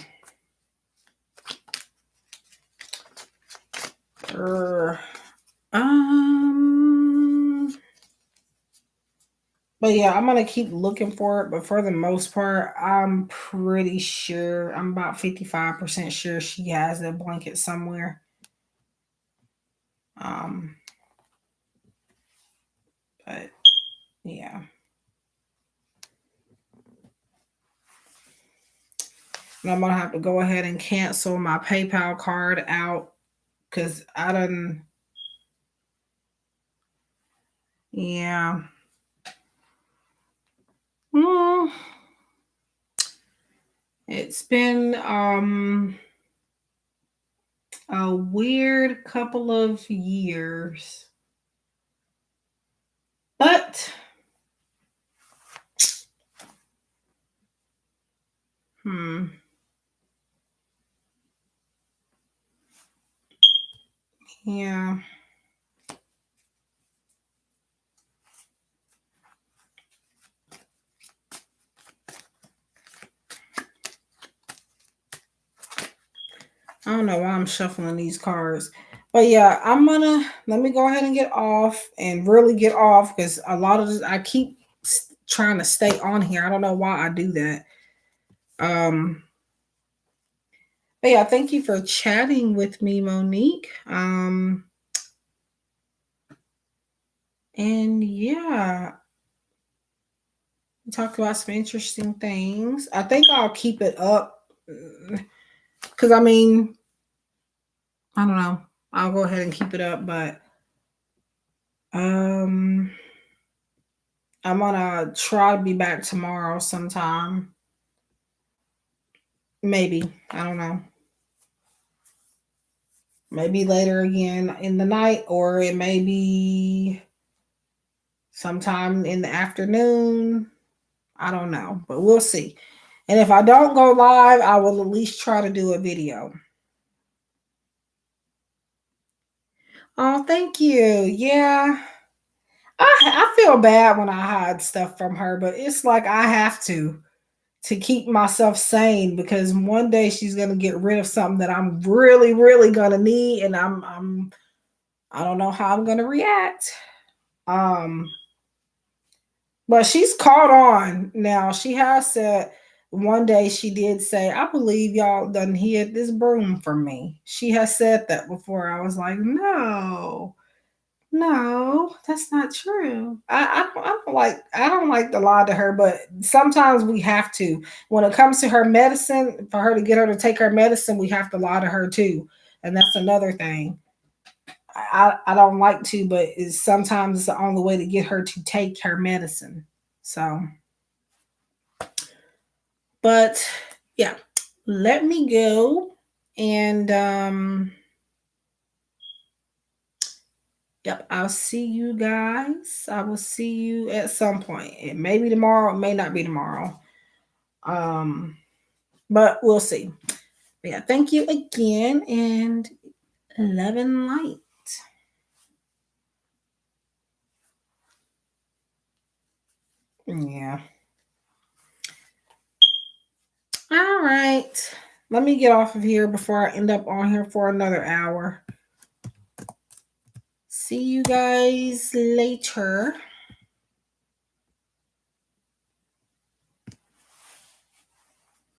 Speaker 1: Er, um but yeah, I'm gonna keep looking for it. But for the most part, I'm pretty sure, I'm about 55% sure she has that blanket somewhere. Um, but yeah. And I'm gonna have to go ahead and cancel my PayPal card out because I done, yeah. Mm, it's been a weird couple of years. But hmm, yeah. I don't know why I'm shuffling these cards. But yeah, I'm gonna let me go ahead and get off and really get off because a lot of this I keep trying to stay on here. I don't know why I do that. Um, but yeah, thank you for chatting with me, Monique. And yeah, We talked about some interesting things. I think I'll keep it up because I mean, I don't know. I'll go ahead and keep it up, but um, I'm gonna try to be back tomorrow sometime. Maybe. I don't know. Maybe later again in the night, or it may be sometime in the afternoon. I don't know, but we'll see. And if I don't go live, I will at least try to do a video. Oh, thank you. Yeah. I feel bad when I hide stuff from her, but it's like I have to keep myself sane because one day she's gonna get rid of something that I'm really, really gonna need, and I don't know how I'm gonna react. Um, but she's caught on now. She has said one day she did say, I believe y'all done hid this broom from me. She has said that before. I was like, no. No, that's not true. I don't like to lie to her, but sometimes we have to. When it comes to her medicine, for her to get her to take her medicine, we have to lie to her too. And that's another thing. I don't like to, but it's sometimes it's the only way to get her to take her medicine. So, but yeah, let me go and yep, I'll see you guys. I will see you at some point. It may be tomorrow, it may not be tomorrow. Um, but we'll see. But yeah, thank you again and love and light. Yeah. All right. Let me get off of here before I end up on here for another hour. See you guys later.